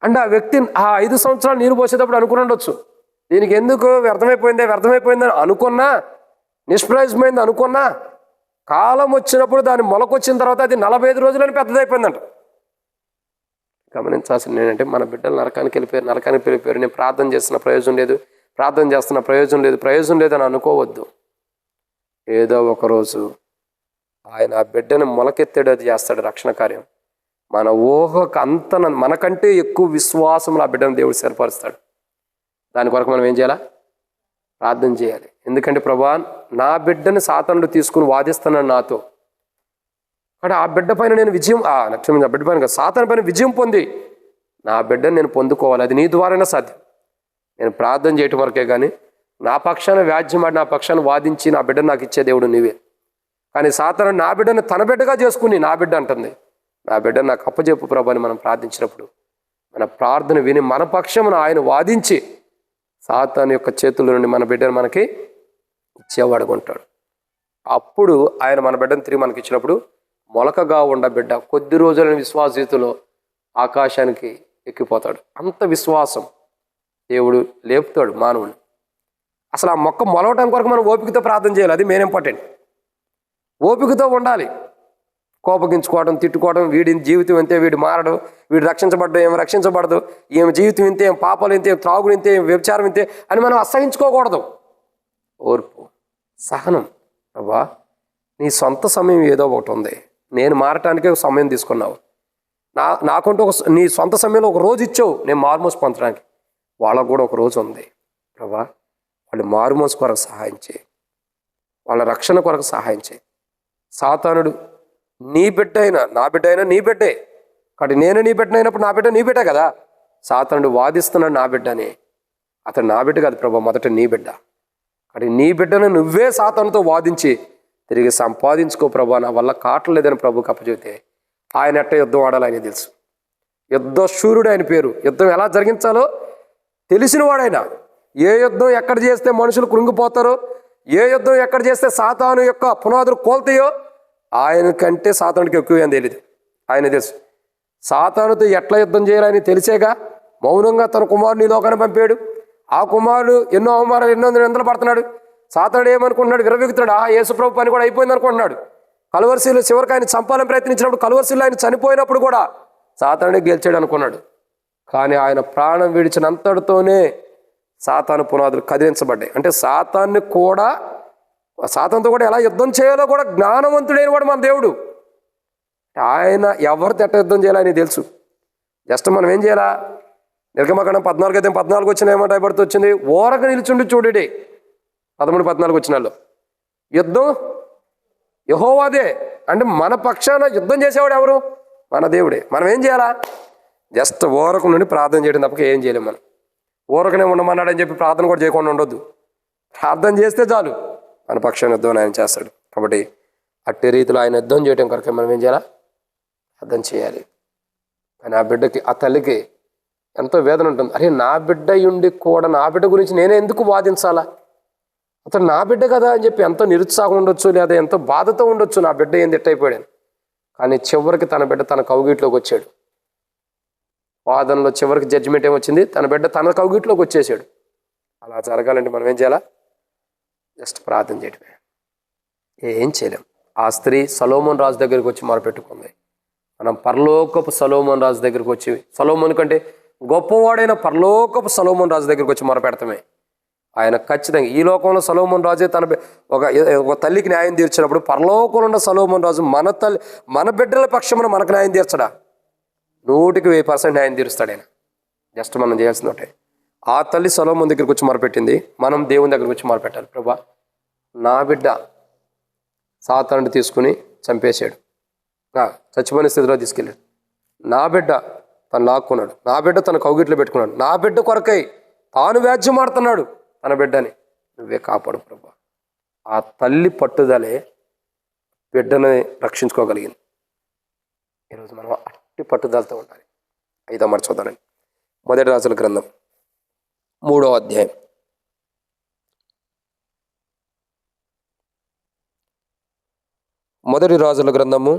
అంటే ఆ వ్యక్తి ఆ 5 సంవత్సరాలు నీరు పోసేటప్పుడు అనుకుని ఉండొచ్చు, దీనికి ఎందుకు వ్యర్థమైపోయిందని అనుకున్నా, నిష్ప్రయోజనమైంది అనుకున్నా, కాలం వచ్చినప్పుడు దాని మొలకొచ్చిన తర్వాత అది 45 రోజులని పెద్దదైపోయిందంట. గమనించాల్సింది ఏంటంటే, మన బిడ్డలు నరకానికి వెళ్ళిపోయారు, నేను ప్రార్థన చేస్తున్న ప్రయోజనం లేదు అని అనుకోవద్దు. ఏదో ఒకరోజు ఆయన ఆ బిడ్డను మొలకెత్తాడు, అది చేస్తాడు రక్షణ కార్యం. మన ఊహకు అంత మనకంటే ఎక్కువ విశ్వాసంలో ఆ బిడ్డను దేవుడు స్థిరపరుస్తాడు. దాని కొరకు మనం ఏం చేయాలా? ప్రార్థన చేయాలి. ఎందుకంటే ప్రభువా, నా బిడ్డని సాతానుడు తీసుకుని వాదిస్తున్నాడు నాతో, కానీ ఆ బిడ్డ పైన నేను సాతాను పైన విజయం పొంది నా బిడ్డను నేను పొందుకోవాలి. అది నీ ద్వారానే సాధ్యం. నేను ప్రార్థన చేయటం వరకే కానీ నా పక్షాన వ్యాజ్యమాడి నా పక్షాన్ని వాదించి నా బిడ్డను నాకు ఇచ్చే దేవుడు నీవే. కానీ సాతాను నా బిడ్డను తన బిడ్డగా చేసుకుని నా బిడ్డ అంటుంది, నా బిడ్డను నాకు అప్పచెప్పు ప్రభు అని మనం ప్రార్థించినప్పుడు మన ప్రార్థన విని మన పక్షమును ఆయన వాదించి సాతాను యొక్క చేతుల నుండి మన బిడ్డను మనకి ఇచ్చేవాడుగా ఉంటాడు. అప్పుడు ఆయన మన బిడ్డను తిరిగి మనకి ఇచ్చినప్పుడు మొలకగా ఉన్న బిడ్డ కొద్ది రోజుల విశ్వాస జీవితంలో ఆకాశానికి ఎక్కిపోతాడు. అంత విశ్వాసం దేవుడు లేపుతాడు మానవుని. అసలు ఆ మొక్క మొలవటానికి కొరకు మనం ఓపికతో ప్రార్థన చేయాలి. అది మెయిన్ ఇంపార్టెంట్. ఓపికతో ఉండాలి. కోపగించుకోవడం, తిట్టుకోవడం, వీడి జీవితం ఇంతే, వీడు మారడు, వీడు రక్షించబడ్డు, ఏం రక్షించబడదు, ఏం జీవితం ఇంతే, ఏం పాపాలు ఇంతే, ఏం త్రాగుడు ఇంతే, ఏం వ్యభిచారం ఇంతే అని మనం అసహించుకోకూడదు. ఓర్పు, సహనం. అవ్వా, నీ సొంత సమయం ఏదో ఒకటి ఉంది, నేను మారటానికే ఒక సమయం తీసుకున్నావు, నాకుంటూ నీ సొంత సమయంలో ఒక రోజు ఇచ్చావు నేను మారుమోసు పొందడానికి. వాళ్ళకు కూడా ఒక రోజు ఉంది ప్రభా, వాళ్ళు మారుమోసు కొరకు సహాయం చేయి, వాళ్ళ రక్షణ కొరకు సహాయం చేయి. సాతానుడు నీ బిడ్డ అయినా నా బిడ్డ అయినా నీ బిడ్డే కాబట్టి నేను నీ బిడ్డ అయినప్పుడు నా బిడ్డ నీ బిడ్డ కదా. సాతానుడు వాదిస్తున్నాడు నా బిడ్డ అని. అతడు నా బిడ్డ కాదు ప్రభా, మొదట నీ బిడ్డ. కాబట్టి నీ బిడ్డను నువ్వే సాతానుతో వాదించి తిరిగి సంపాదించుకో ప్రభా, నా వల్ల కావట్లేదని ప్రభుకి అప్పచెబితే ఆయన ఎట్ట యుద్ధం ఆడాలి ఆయన తెలుసు. యుద్ధ శూరుడు ఆయన పేరు. యుద్ధం ఎలా జరిగించాలో తెలిసినవాడైనా. ఏ యుద్ధం ఎక్కడ చేస్తే మనుషులు కృంగిపోతారో, ఏ యుద్ధం ఎక్కడ చేస్తే సాతాను యొక్క పునాదులు కోల్తాయో ఆయన కంటే సాతానుడికి ఎక్కువ ఏం తెలియదు. ఆయన తెలుసు. సాతానుతో ఎట్లా యుద్ధం చేయాలని తెలిసేగా మౌనంగా తన కుమారుని లోకాన్ని పంపాడు. ఆ కుమారుడు ఎన్నో అవమానాలు, ఎన్నో నిందలు పడుతున్నాడు. సాతానుడు ఏమనుకుంటున్నాడు? విరవిగుతున్నాడు. యేసుప్రభు పని కూడా అయిపోయింది అనుకుంటున్నాడు. కలువరిశీలు చివరికి ఆయన చంపాలని ప్రయత్నించినప్పుడు, కలువరిశీలు ఆయన చనిపోయినప్పుడు కూడా సాతానుడే గెలిచాడు అనుకున్నాడు. కానీ ఆయన ప్రాణం విడిచినంతటితోనే సాతాను పునాదులు కదిలించబడ్డాయి. అంటే సాతానుతో కూడా ఎలా యుద్ధం చేయాలో కూడా జ్ఞానవంతుడైన వాడు మన దేవుడు. ఆయన ఎవరితో ఎట్ట యుద్ధం చేయాలని తెలుసు. జస్ట్ మనం ఏం చేయాలా? నిర్గమకాండం 14 అయితే 14 వచ్చిన ఏమంటే భయపడుతూ వచ్చింది, ఓరక నిల్చుండి చూడండి. 13-14 వచ్చినాల్లో యుద్ధం యెహోవాదే. అంటే మన పక్షాన యుద్ధం చేసేవాడు ఎవరు? మన దేవుడే. మనం ఏం చేయాలా? జస్ట్ ఓరకు నుండి ప్రార్థన చేయడం తప్పక ఏం చేయలేం. మనం ఊరకనే ఉండమన్నాడని చెప్పి ప్రార్థన కూడా చేయకుండా ఉండొద్దు. ప్రార్థన చేస్తే చాలు, మన పక్షాన యుద్ధం ఆయన చేస్తాడు. కాబట్టి అట్టి రీతిలో ఆయన యుద్ధం చేయడం కొరకే మనం ఏం చేయాలా? ప్రార్థన చేయాలి. కానీ ఆ బిడ్డకి, ఆ తల్లికి ఎంతో వేదన ఉంటుంది. అరే, నా బిడ్డ ఉండి కూడా నా బిడ్డ గురించి నేనే ఎందుకు వాదించాలా? అతను నా బిడ్డ కదా అని చెప్పి ఎంతో నిరుత్సాహం ఉండొచ్చు, లేదా ఎంతో బాధతో ఉండొచ్చు, నా బిడ్డ ఏం తిట్టయిపోయాడు. కానీ చివరికి తన బిడ్డ తన కౌగిట్లోకి వచ్చాడు. వాదనలో చివరికి జడ్జిమెంట్ ఏమొచ్చింది? తన బిడ్డ తన కౌగిట్లోకి వచ్చేసాడు. అలా జరగాలంటే మనం ఏం చేయాలా? జస్ట్ ప్రార్థన చేయడమే, ఏం చేయలేం. ఆ స్త్రీ సొలొమోను రాజు దగ్గరికి వచ్చి మొరపెట్టుకుంది. మనం పరలోకపు సొలొమోను రాజు దగ్గరికి వచ్చి, సొలొమోను కంటే గొప్పవాడైన పరలోకపు సొలొమోను రాజు దగ్గరికి వచ్చి మొరపెడతామే. ఆయన ఖచ్చితంగా ఈ లోకంలో సొలొమోను రాజే తన ఒక తల్లికి న్యాయం తీర్చినప్పుడు, పరలోకంలో ఉన్న సొలొమోను రాజు మన బిడ్డల పక్షమున మనకు న్యాయం తీర్చడా? 100% న్యాయం తీరుస్తాడు ఆయన. జస్ట్ మనం చేయాల్సింది ఒకటే, ఆ తల్లి సొలొమోను దగ్గరికి వచ్చి మొరపెట్టింది, మనం దేవుని దగ్గరికి వచ్చి మొరపెట్టాలి. ప్రభా, నా బిడ్డ సాతానుడు తీసుకుని చంపేశాడు, చచ్చిపోయిన స్థితిలో తీసుకెళ్ళాడు. నా బిడ్డ తను లాక్కున్నాడు, నా బిడ్డ తన కౌగిట్లో పెట్టుకున్నాడు, నా బిడ్డ కొరకై తాను వ్యాజ్యమాడుతున్నాడు తన బిడ్డని, నువ్వే కాపాడు ప్రభా. ఆ తల్లి పట్టుదలే బిడ్డని రక్షించుకోగలిగింది. ఈరోజు మనం అట్టి పట్టుదలతో ఉండాలి. 5వ మాట చూద్దామండి. 1 రాజుల గ్రంథం 3వ అధ్యాయం. 1 రాజుల గ్రంథము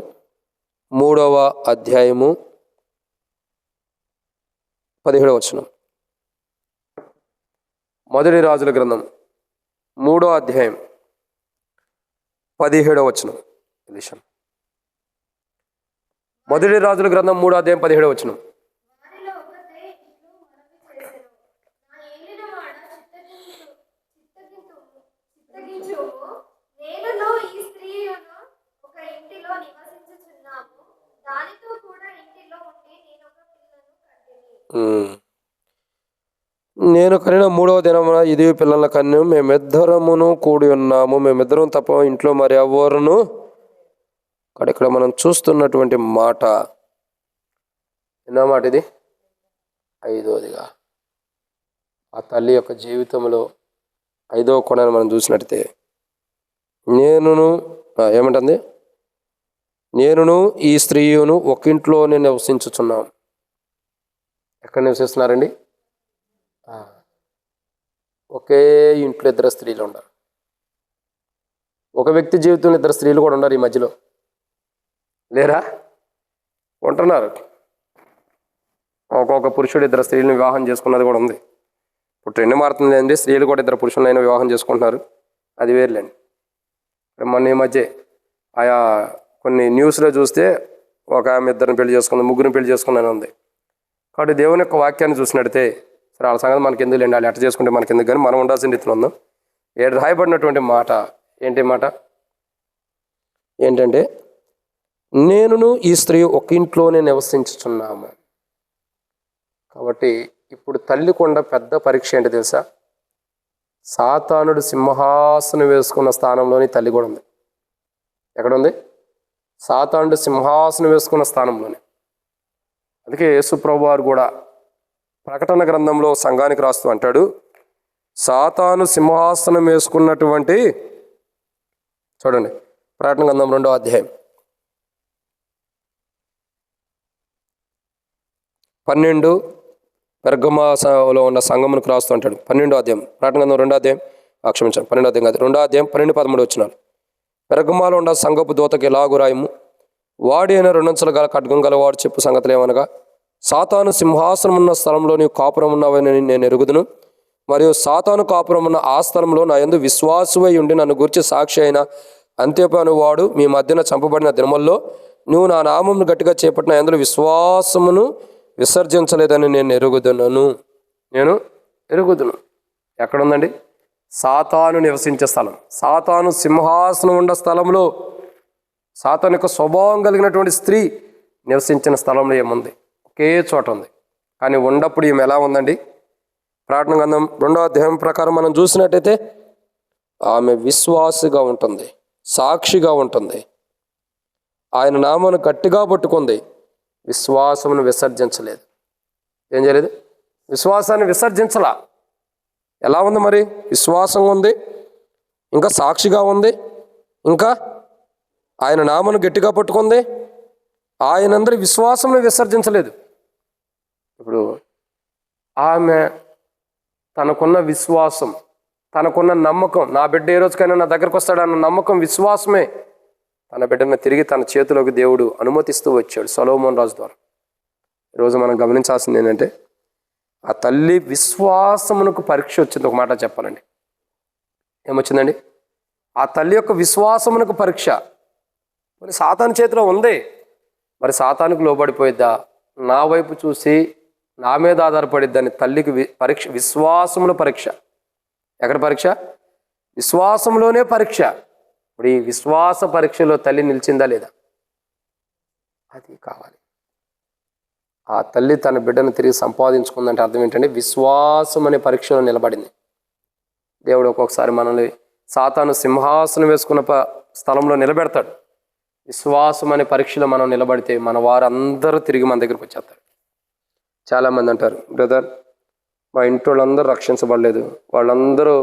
3వ అధ్యాయము 17వ వచనం. 1 రాజుల గ్రంథం 3వ అధ్యాయం 17వ వచనం. 1 రాజుల గ్రంథం 3వ అధ్యాయం 17వ వచనం. నేను కనిన 3వ దినమున ఇది పిల్లల కన్ను, మేమిద్దరమును కూడి ఉన్నాము, మేమిద్దరం తప్ప ఇంట్లో మరి ఎవరును. ఇక్కడ మనం చూస్తున్నటువంటి మాట ఎన్నో మాట ఇది? 5వదిగా. ఆ తల్లి యొక్క జీవితంలో 5వ కోణాన్ని మనం చూసినట్టయితే, ఏమంటుంది? నేనును ఈ స్త్రీయును ఒకింట్లోనే నివసించుచున్నాం. ఎక్కడ నివసిస్తున్నారండి? ఒకే ఇంట్లో 2 స్త్రీలు ఉన్నారు. ఒక వ్యక్తి జీవితంలో 2 స్త్రీలు కూడా ఉన్నారు ఈ మధ్యలో, లేరా? ఉంటున్నారు. ఒక్కొక్క పురుషుడు 2 స్త్రీలను వివాహం చేసుకున్నది కూడా ఉంది. ఇప్పుడు ట్రెండ్ మారుతుంది అండి, స్త్రీలు కూడా 2 పురుషులైనా వివాహం చేసుకుంటున్నారు. అది వేరులేండి. మొన్న ఈ మధ్య ఆయా కొన్ని న్యూస్లో చూస్తే ఒక ఆమె 2 పెళ్లి చేసుకుంది, 3 పెళ్లి చేసుకున్నాను ఉంది. కాబట్టి దేవుని యొక్క వాక్యాన్ని చూసినట్టయితే, సరే వాళ్ళ సంగతి మనకి ఎందుకు లేండి, వాళ్ళు ఎట్ట చేసుకుంటే మనకి ఎందుకు, కానీ మనం ఉండాల్సిన రీతిలో ఉందాం. రాయబడినటువంటి మాట ఏంటంటే నేనును ఈ స్త్రీ ఒక ఇంట్లోనే నివసించుచున్నాము. కాబట్టి ఇప్పుడు తల్లికొండ పెద్ద పరీక్ష ఏంటి తెలుసా? సాతానుడు సింహాసనం వేసుకున్న స్థానంలోని తల్లి కూడా ఉంది. ఎక్కడుంది? సాతానుడు సింహాసనం వేసుకున్న స్థానంలోనే. అందుకే యేసు ప్రభువు వారు కూడా ప్రకటన గ్రంథంలో సంఘానికి రాస్తూ అంటాడు, సాతాను సింహాసనం వేసుకున్నటువంటి, చూడండి ప్రకటన గ్రంథం 2వ అధ్యాయం 12 పెర్గమలో ఉన్న సంఘమునికి రాస్తూ అంటాడు. 12వ అధ్యాయం ప్రకటన గ్రంథం 2వ అధ్యాయం, క్షమించాను 12వ అధ్యాయం కాదు, 2వ అధ్యాయం 12-13 వచనాలు. పెర్గమలో ఉన్న సంఘపు దూతకి ఎలాగు రాయము, వాడి అయిన 2 అంచుల గల ఖడ్గం గలవాడు చెప్పు సంగతులు ఏమనగా, సాతాను సింహాసనం ఉన్న స్థలంలో నీవు కాపురం ఉన్నావని నేను ఎరుగుదును, మరియు సాతాను కాపురం ఉన్న ఆ స్థలంలో నా యందు విశ్వాసువై ఉండి నన్ను గురించి సాక్షి అయిన అంత్యపు అనువాడు మీ మధ్యన చంపబడిన దినముల్లో నువ్వు నా నామమును గట్టిగా చేపట్టిన యందు విశ్వాసమును విసర్జించలేదని నేను ఎరుగుదును. ఎక్కడుందండి? సాతాను నివసించే స్థలం, సాతాను సింహాసనం ఉన్న స్థలంలో, సాతాను యొక్క స్వభావం కలిగినటువంటి స్త్రీ నివసించిన స్థలంలో ఏముంది? ఒకే చోట ఉంది. కానీ ఉన్నప్పుడు ఈమె ఎలా ఉందండి? ప్రకటన గ్రంథం 2వ అధ్యాయం ప్రకారం మనం చూసినట్టయితే ఆమె విశ్వాసిగా ఉంటుంది, సాక్షిగా ఉంటుంది, ఆయన నామను గట్టిగా పట్టుకుంది, విశ్వాసమును విసర్జించలేదు. ఏం చేయలేదు? విశ్వాసాన్ని విసర్జించలా. ఎలా ఉంది మరి? విశ్వాసం ఉంది, ఇంకా సాక్షిగా ఉంది, ఇంకా ఆయన నామను గట్టిగా పట్టుకుంది, ఆయనందరి విశ్వాసమును విసర్జించలేదు. ఇప్పుడు ఆమె తనకున్న విశ్వాసం, తనకున్న నమ్మకం, నా బిడ్డ ఏ రోజుకైనా నా దగ్గరకు వస్తాడన్న నమ్మకం, విశ్వాసమే తన బిడ్డను తిరిగి తన చేతిలోకి దేవుడు అనుమతిస్తూ వచ్చాడు సొలొమోను రాజు ద్వారా. ఈరోజు మనం గమనించాల్సింది ఏంటంటే, ఆ తల్లి విశ్వాసమునకు పరీక్ష వచ్చింది. ఒక మాట చెప్పాలండి, ఏమొచ్చిందండి? ఆ తల్లి యొక్క విశ్వాసమునకు పరీక్ష. మరి సాతాను చేతిలో ఉంది, మరి సాతానుకు లోబడిపోయిద్దా? నా వైపు చూసి నా మీద ఆధారపడిద్దని తల్లికి పరీక్ష, విశ్వాసముల పరీక్ష. ఎక్కడ పరీక్ష? విశ్వాసంలోనే పరీక్ష. ఇప్పుడు ఈ విశ్వాస పరీక్షలో తల్లి నిలిచిందా లేదా? అది కావాలి. ఆ తల్లి తన బిడ్డను తిరిగి సంపాదించుకుందంటే అర్థం ఏంటంటే, విశ్వాసం అనే పరీక్షలో నిలబడింది. దేవుడు ఒక్కొక్కసారి మనల్ని సాతాను సింహాసనం వేసుకున్న స్థలంలో నిలబెడతాడు. విశ్వాసం అనే పరీక్షలో మనం నిలబడితే మన వారందరూ తిరిగి మన దగ్గరికి వచ్చేస్తారు. చాలామంది అంటారు, బ్రదర్ మా ఇంటి వాళ్ళందరూ రక్షించబడలేదు, వాళ్ళందరూ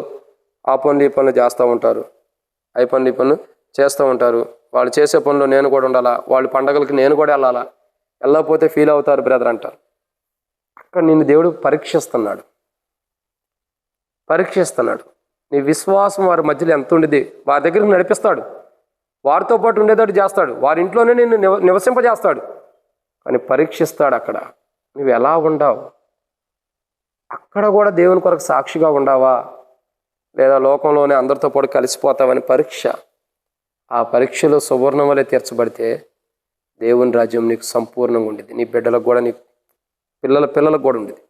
ఆ పనులు ఈ పనులు చేస్తూ ఉంటారు, ఐ పనులు ఈ పనులు చేస్తూ ఉంటారు, వాళ్ళు చేసే పనులు నేను కూడా ఉండాలా, వాళ్ళ పండగలకి నేను కూడా వెళ్ళాలా, వెళ్ళకపోతే ఫీల్ అవుతారు బ్రదర్ అంటారు. అక్కడ నిన్ను దేవుడు పరీక్షిస్తున్నాడు. నీ విశ్వాసం వారి మధ్యలో ఎంత ఉండేది, వారి దగ్గరికి నడిపిస్తాడు, వారితో పాటు ఉండేటట్టు చేస్తాడు, వారి ఇంట్లోనే నిన్ను నివసింపజేస్తాడు. కానీ పరీక్షిస్తాడు. అక్కడ నువ్వు ఎలా ఉండావు, అక్కడ కూడా దేవుని కొరకు సాక్షిగా ఉండావా, లేదా లోకంలోనే అందరితో పాటు కలిసిపోతావని పరీక్ష. ఆ పరీక్షలో సువర్ణం వలె తీర్చబడితే దేవుని రాజ్యం నీకు సంపూర్ణంగా ఉండేది. నీ బిడ్డలకు కూడా, నీ పిల్లలకు కూడా ఉండేది,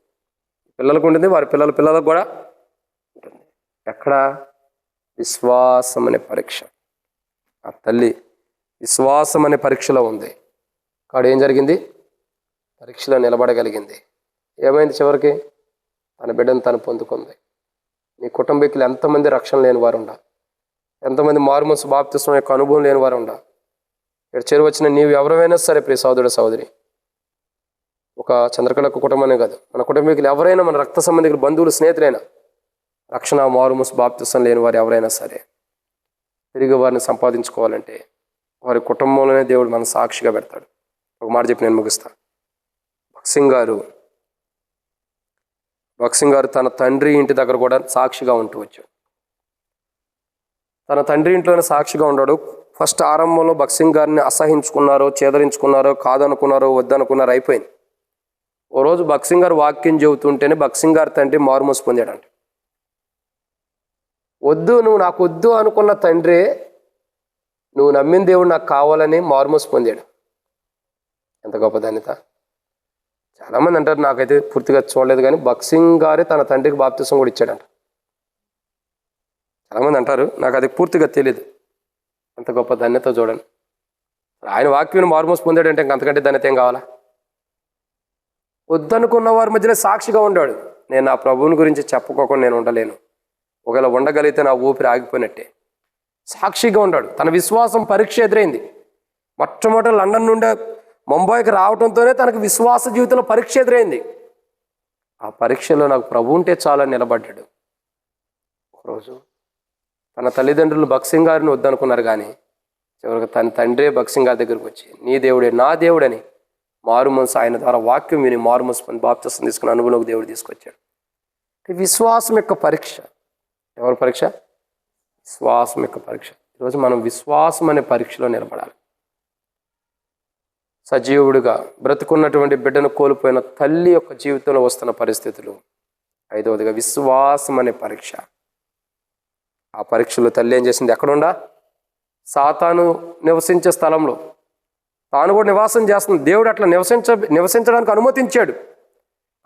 పిల్లలకు ఉండేది, వారి పిల్లలకు కూడా ఉంటుంది. ఎక్కడ? విశ్వాసం అనే పరీక్ష. ఆ తల్లి విశ్వాసం అనే పరీక్షలో ఉంది. కాడు ఏం జరిగింది? పరీక్షలో నిలబడగలిగింది. ఏమైంది? చివరికి తన బిడ్డను తను పొందుకుంది. నీ కుటుంబీకులు ఎంతమంది రక్షణ లేని వారు ఉండా, ఎంతమంది మారుమనసు బాప్తిస్మం యొక్క అనుభవం లేని వారు ఉండా, ఇక్కడ చేరువచ్చిన నీవు ఎవరైనా సరే, ప్రియ సోదరుడు సోదరి, ఒక చంద్రకళ కుటుంబమే కాదు, మన కుటుంబీకులు ఎవరైనా, మన రక్త సంబంధికులు, బంధువులు, స్నేహితులైనా, రక్షణ మారుమనసు బాప్తిస్మం లేని వారు ఎవరైనా సరే, తిరిగి వారిని సంపాదించుకోవాలంటే వారి కుటుంబంలోనే దేవుడు మన సాక్షిగా పెడతాడు. ఒక మాట చెప్పి నేను ముగిస్తాను. భక్సింగ్ గారు తన తండ్రి ఇంటి దగ్గర కూడా సాక్షిగా ఉంటూ వచ్చాడు. తన తండ్రి ఇంట్లోనే సాక్షిగా ఉన్నాడు. ఫస్ట్ ఆరంభంలో భక్సింగ్ గారిని అసహించుకున్నారో, చేదరించుకున్నారో, కాదనుకున్నారో, వద్దనుకున్నారో అయిపోయింది. ఓ రోజు భక్సింగ్ గారు వాక్యం చెబుతుంటేనే భక్సింగ్ గారి తండ్రి మారుమోసి పొందాడంట. నువ్వు నాకు వద్దు అనుకున్న తండ్రి, నువ్వు నమ్మిన దేవుడు నాకు కావాలని మారుమోసి పొందాడు. ఎంత గొప్ప ధన్యత. చాలామంది అంటారు, నాకైతే పూర్తిగా చూడలేదు కానీ భక్సింగ్ గారే తన తండ్రికి బాప్తిసం కూడా ఇచ్చాడంట. చాలామంది అంటారు, నాకు అది పూర్తిగా తెలియదు. ఎంత గొప్ప ధన్యత చూడండి. ఆయన వాక్యం మారుమోసి పొందాడంటే అంతకంటే ధన్యత ఏం కావాలా? వద్దనుకున్న వారి మధ్యలో సాక్షిగా ఉండాడు. నేను నా ప్రభువుని గురించి చెప్పుకోకుండా నేను ఉండలేను, ఒకవేళ ఉండగలిగితే నా ఊపిరి ఆగిపోయినట్టే. సాక్షిగా ఉన్నాడు. తన విశ్వాసం పరీక్ష ఎదురైంది. మొట్టమొదటి లండన్ నుండి ముంబైకి రావడంతోనే తనకు విశ్వాస జీవితంలో పరీక్ష ఎదురైంది. ఆ పరీక్షలో నాకు ప్రభు ఉంటే చాలని నిలబడ్డాడు. ఒకరోజు తన తల్లిదండ్రులు భక్సింగ్ గారిని వద్దనుకున్నారు, కానీ చివరికి తన తండ్రే భక్సింగ్ గారి దగ్గరికి వచ్చి, నీ దేవుడే నా దేవుడని మారుమనసు, ఆయన ద్వారా వాక్యం విని మారుమనసు పొంది బాప్తిసం తీసుకుని అనుభవంలోకి దేవుడు తీసుకొచ్చాడు. విశ్వాసం యొక్క పరీక్ష. ఎవరి పరీక్ష? విశ్వాసం యొక్క పరీక్ష. ఈరోజు మనం విశ్వాసం అనే పరీక్షలో నిలబడాలి. సజీవుడిగా బ్రతుకున్నటువంటి బిడ్డను కోల్పోయిన తల్లి యొక్క జీవితంలో వస్తున్న పరిస్థితులు. ఐదవదిగా విశ్వాసం అనే పరీక్ష. ఆ పరీక్షలో తల్లి ఏం చేసింది? ఎక్కడుండా? సాతాను నివసించే స్థలంలో తాను కూడా నివాసం చేస్తుంది. దేవుడు అట్లా నివసించడానికి అనుమతించాడు.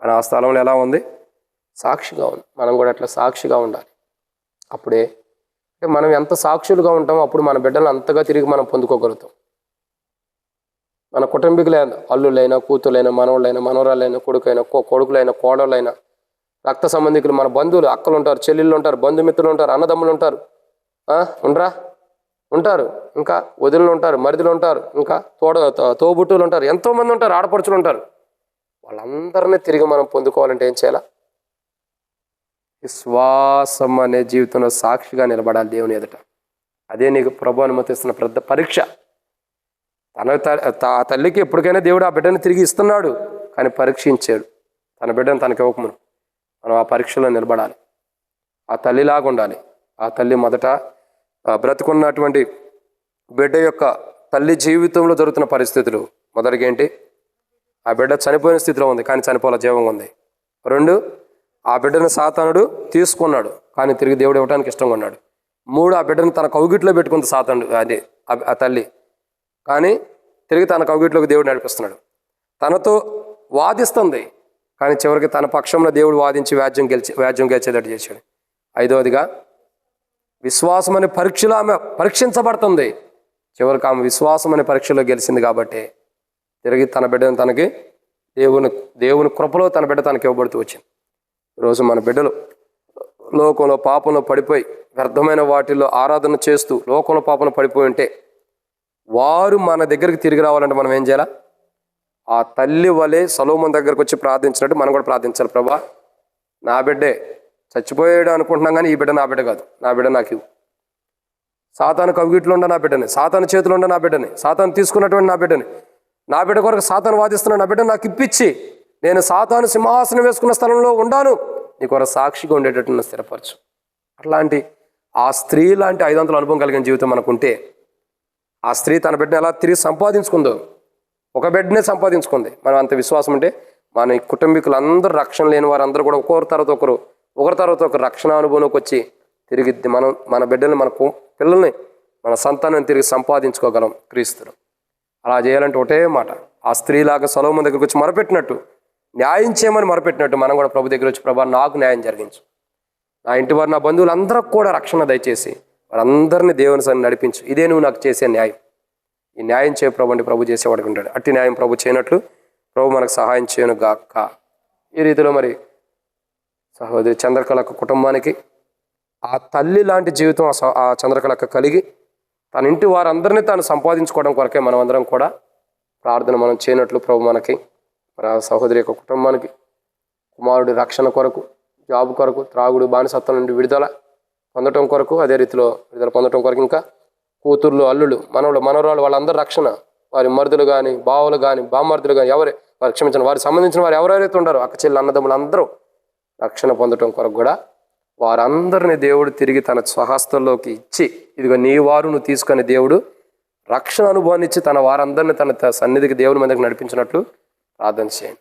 కానీ ఆ స్థలంలో ఎలా ఉంది? సాక్షిగా ఉంది. మనం కూడా అట్లా సాక్షిగా ఉండాలి. అప్పుడే అంటే మనం ఎంత సాక్షులుగా ఉంటామో అప్పుడు మన బిడ్డలను అంతగా తిరిగి మనం పొందుకోగలుగుతాం. మన కుటుంబీకులైన అల్లులైనా, కూతుర్లైనా, మనవాళ్ళైనా, మనవరాళ్ళైనా, కొడుకులైనా, కోడళ్ళైనా, రక్త సంబంధికులు, మన బంధువులు, అక్కలు ఉంటారు, చెల్లెళ్ళు ఉంటారు, బంధుమిత్రులు ఉంటారు, అన్నదమ్ములు ఉంటారు, ఉంటారు, ఇంకా వదినలు ఉంటారు, మరిదులు ఉంటారు, ఇంకా తోబుట్టులు ఉంటారు, ఎంతోమంది ఉంటారు, ఆడపడుచులు ఉంటారు. వాళ్ళందరినీ తిరిగి మనం పొందుకోవాలంటే ఏం చేయాలా? విశ్వాసం అనే జీవితంలో సాక్షిగా నిలబడాలి దేవుని ఎదుట. అదే నీకు ప్రభు అనుమతిస్తున్న పెద్ద పరీక్ష. ఆ తల్లికి ఎప్పటికైనా దేవుడు ఆ బిడ్డని తిరిగి ఇస్తున్నాడు, కానీ పరీక్షించాడు. తన బిడ్డను తనకి ఇవ్వకమును మనం ఆ పరీక్షలో నిలబడాలి. ఆ తల్లిలాగా ఉండాలి. ఆ తల్లి మొదట బ్రతుకున్నటువంటి బిడ్డ యొక్క తల్లి జీవితంలో జరుగుతున్న పరిస్థితులు, మొదటిగా ఏంటి? ఆ బిడ్డ చనిపోయిన స్థితిలో ఉంది, కానీ చనిపోలే, జీవంగా ఉంది. 2, ఆ బిడ్డను సాతానుడు తీసుకున్నాడు, కానీ తిరిగి దేవుడు ఇవ్వడానికి ఇష్టంగా ఉన్నాడు. 3, ఆ బిడ్డను తన కౌగిట్లో పెట్టుకుంది సాతానుడు, అదే ఆ తల్లి, కానీ తిరిగి తన కౌగిట్లోకి దేవుడు నడిపిస్తున్నాడు. తనతో వాదిస్తుంది, కానీ చివరికి తన పక్షంలో దేవుడు వాదించి వ్యాజ్యం గెలిచేటట్టు చేశాడు. 5వదిగా విశ్వాసం అనే పరీక్షలో ఆమె పరీక్షించబడుతుంది. చివరికి ఆమె విశ్వాసం అనే పరీక్షలో గెలిచింది కాబట్టి తిరిగి తన బిడ్డను తనకి దేవుని కృపలో తన బిడ్డ తనకి ఇవ్వబడుతూ వచ్చింది. ఈరోజు మన బిడ్డలు లోకంలో పాపంలో పడిపోయి వ్యర్థమైన వాటిల్లో ఆరాధన చేస్తూ లోకంలో పాపంలో పడిపోయి ఉంటే వారు మన దగ్గరికి తిరిగి రావాలంటే మనం ఏం చేయాలా? ఆ తల్లి వలె సొలొమోను దగ్గరకు వచ్చి ప్రార్థించినట్టు మనం కూడా ప్రార్థించాలి. ప్రభా, నా బిడ్డే చచ్చిపోయాడు అనుకుంటున్నాం, కానీ ఈ బిడ్డ నా బిడ్డ కాదు, నా బిడ్డ నాకు ఇవ్వు. సాతాను కవిగిట్లో ఉండ నా బిడ్డని, సాతాను చేతిలో ఉండ నా బిడ్డని, సాతాను తీసుకున్నటువంటి నా బిడ్డని, నా బిడ్డ కొరకు సాతాను వాదిస్తున్న నా బిడ్డ నాకు ఇప్పించి నేను సాతాను సింహాసనం వేసుకున్న స్థలంలో ఉండాను, నీ కొరకు సాక్షిగా ఉండేటట్టు స్థిరపరచు. అట్లాంటి ఆ స్త్రీ లాంటి 500 అనుభవం కలిగిన జీవితం మనకుంటే, ఆ స్త్రీ తన బిడ్డను ఎలా తిరిగి సంపాదించుకుందో, ఒక బిడ్డనే సంపాదించుకుంది. మనం అంత విశ్వాసం ఉంటే మన కుటుంబీకులు అందరూ, రక్షణ లేని వారందరూ కూడా ఒకరి తర్వాత ఒకరు రక్షణ అనుభవంలోకి వచ్చి తిరిగి మన బిడ్డల్ని, మన పిల్లల్ని, మన సంతానాన్ని తిరిగి సంపాదించుకోగలం క్రీస్తును. అలా చేయాలంటే ఒకటే మాట, ఆ స్త్రీలాగా సొలొమోను దగ్గరికి వచ్చి మొరపెట్టినట్టు, న్యాయం చేయమని మొరపెట్టినట్టు మనం కూడా ప్రభు దగ్గర వచ్చి, ప్రభా నాకు న్యాయం జరిగించు, నా ఇంటి వారు, నా బంధువులందరికి కూడా రక్షణ దయచేసి వారందరినీ దేవుని సన్ని నడిపించు, ఇదే నువ్వు నాకు చేసే న్యాయం. ఈ న్యాయం చేయ ప్రభు అంటే ప్రభు చేసేవాడికి ఉంటాడు. అట్టి న్యాయం ప్రభు చేయనట్లు ప్రభు మనకు సహాయం చేయను గాక. ఈ రీతిలో మరి సహోదరి చంద్రకళక్క కుటుంబానికి ఆ తల్లి లాంటి జీవితం ఆ చంద్రకళక్క కలిగి తన ఇంటి వారందరినీ తాను సంపాదించుకోవడం కొరకే మనం అందరం కూడా ప్రార్థన మనం చేయనట్లు ప్రభు మనకి, మరి ఆ సహోదరి యొక్క కుటుంబానికి కుమారుడి రక్షణ కొరకు, జాబ్ కొరకు, త్రాగుడు బానిసత్వం నుండి విడుదల పొందటం కొరకు, అదే రీతిలో విడుదల పొందటం కొరకు, ఇంకా కూతుర్లు, అల్లుళ్ళు, మనవరాళ్ళు వాళ్ళందరూ రక్షణ, వారి మరుదులు కానీ, బావులు కానీ, బామర్దులు కానీ, వారు క్షమించిన వారికి సంబంధించిన వారు ఎవరైతే ఉన్నారో అక్క చెల్లి అన్నదమ్ములు అందరూ రక్షణ పొందటం కొరకు కూడా వారందరినీ దేవుడు తిరిగి తన స్వహస్తంలోకి ఇచ్చి, ఇదిగో నీ వారు నువ్వు తీసుకొని దేవుడు రక్షణ అనుభవాన్ని ఇచ్చి తన వారందరినీ తన సన్నిధికి దేవుని మందికి నడిపించినట్లు ప్రార్థన చేయండి.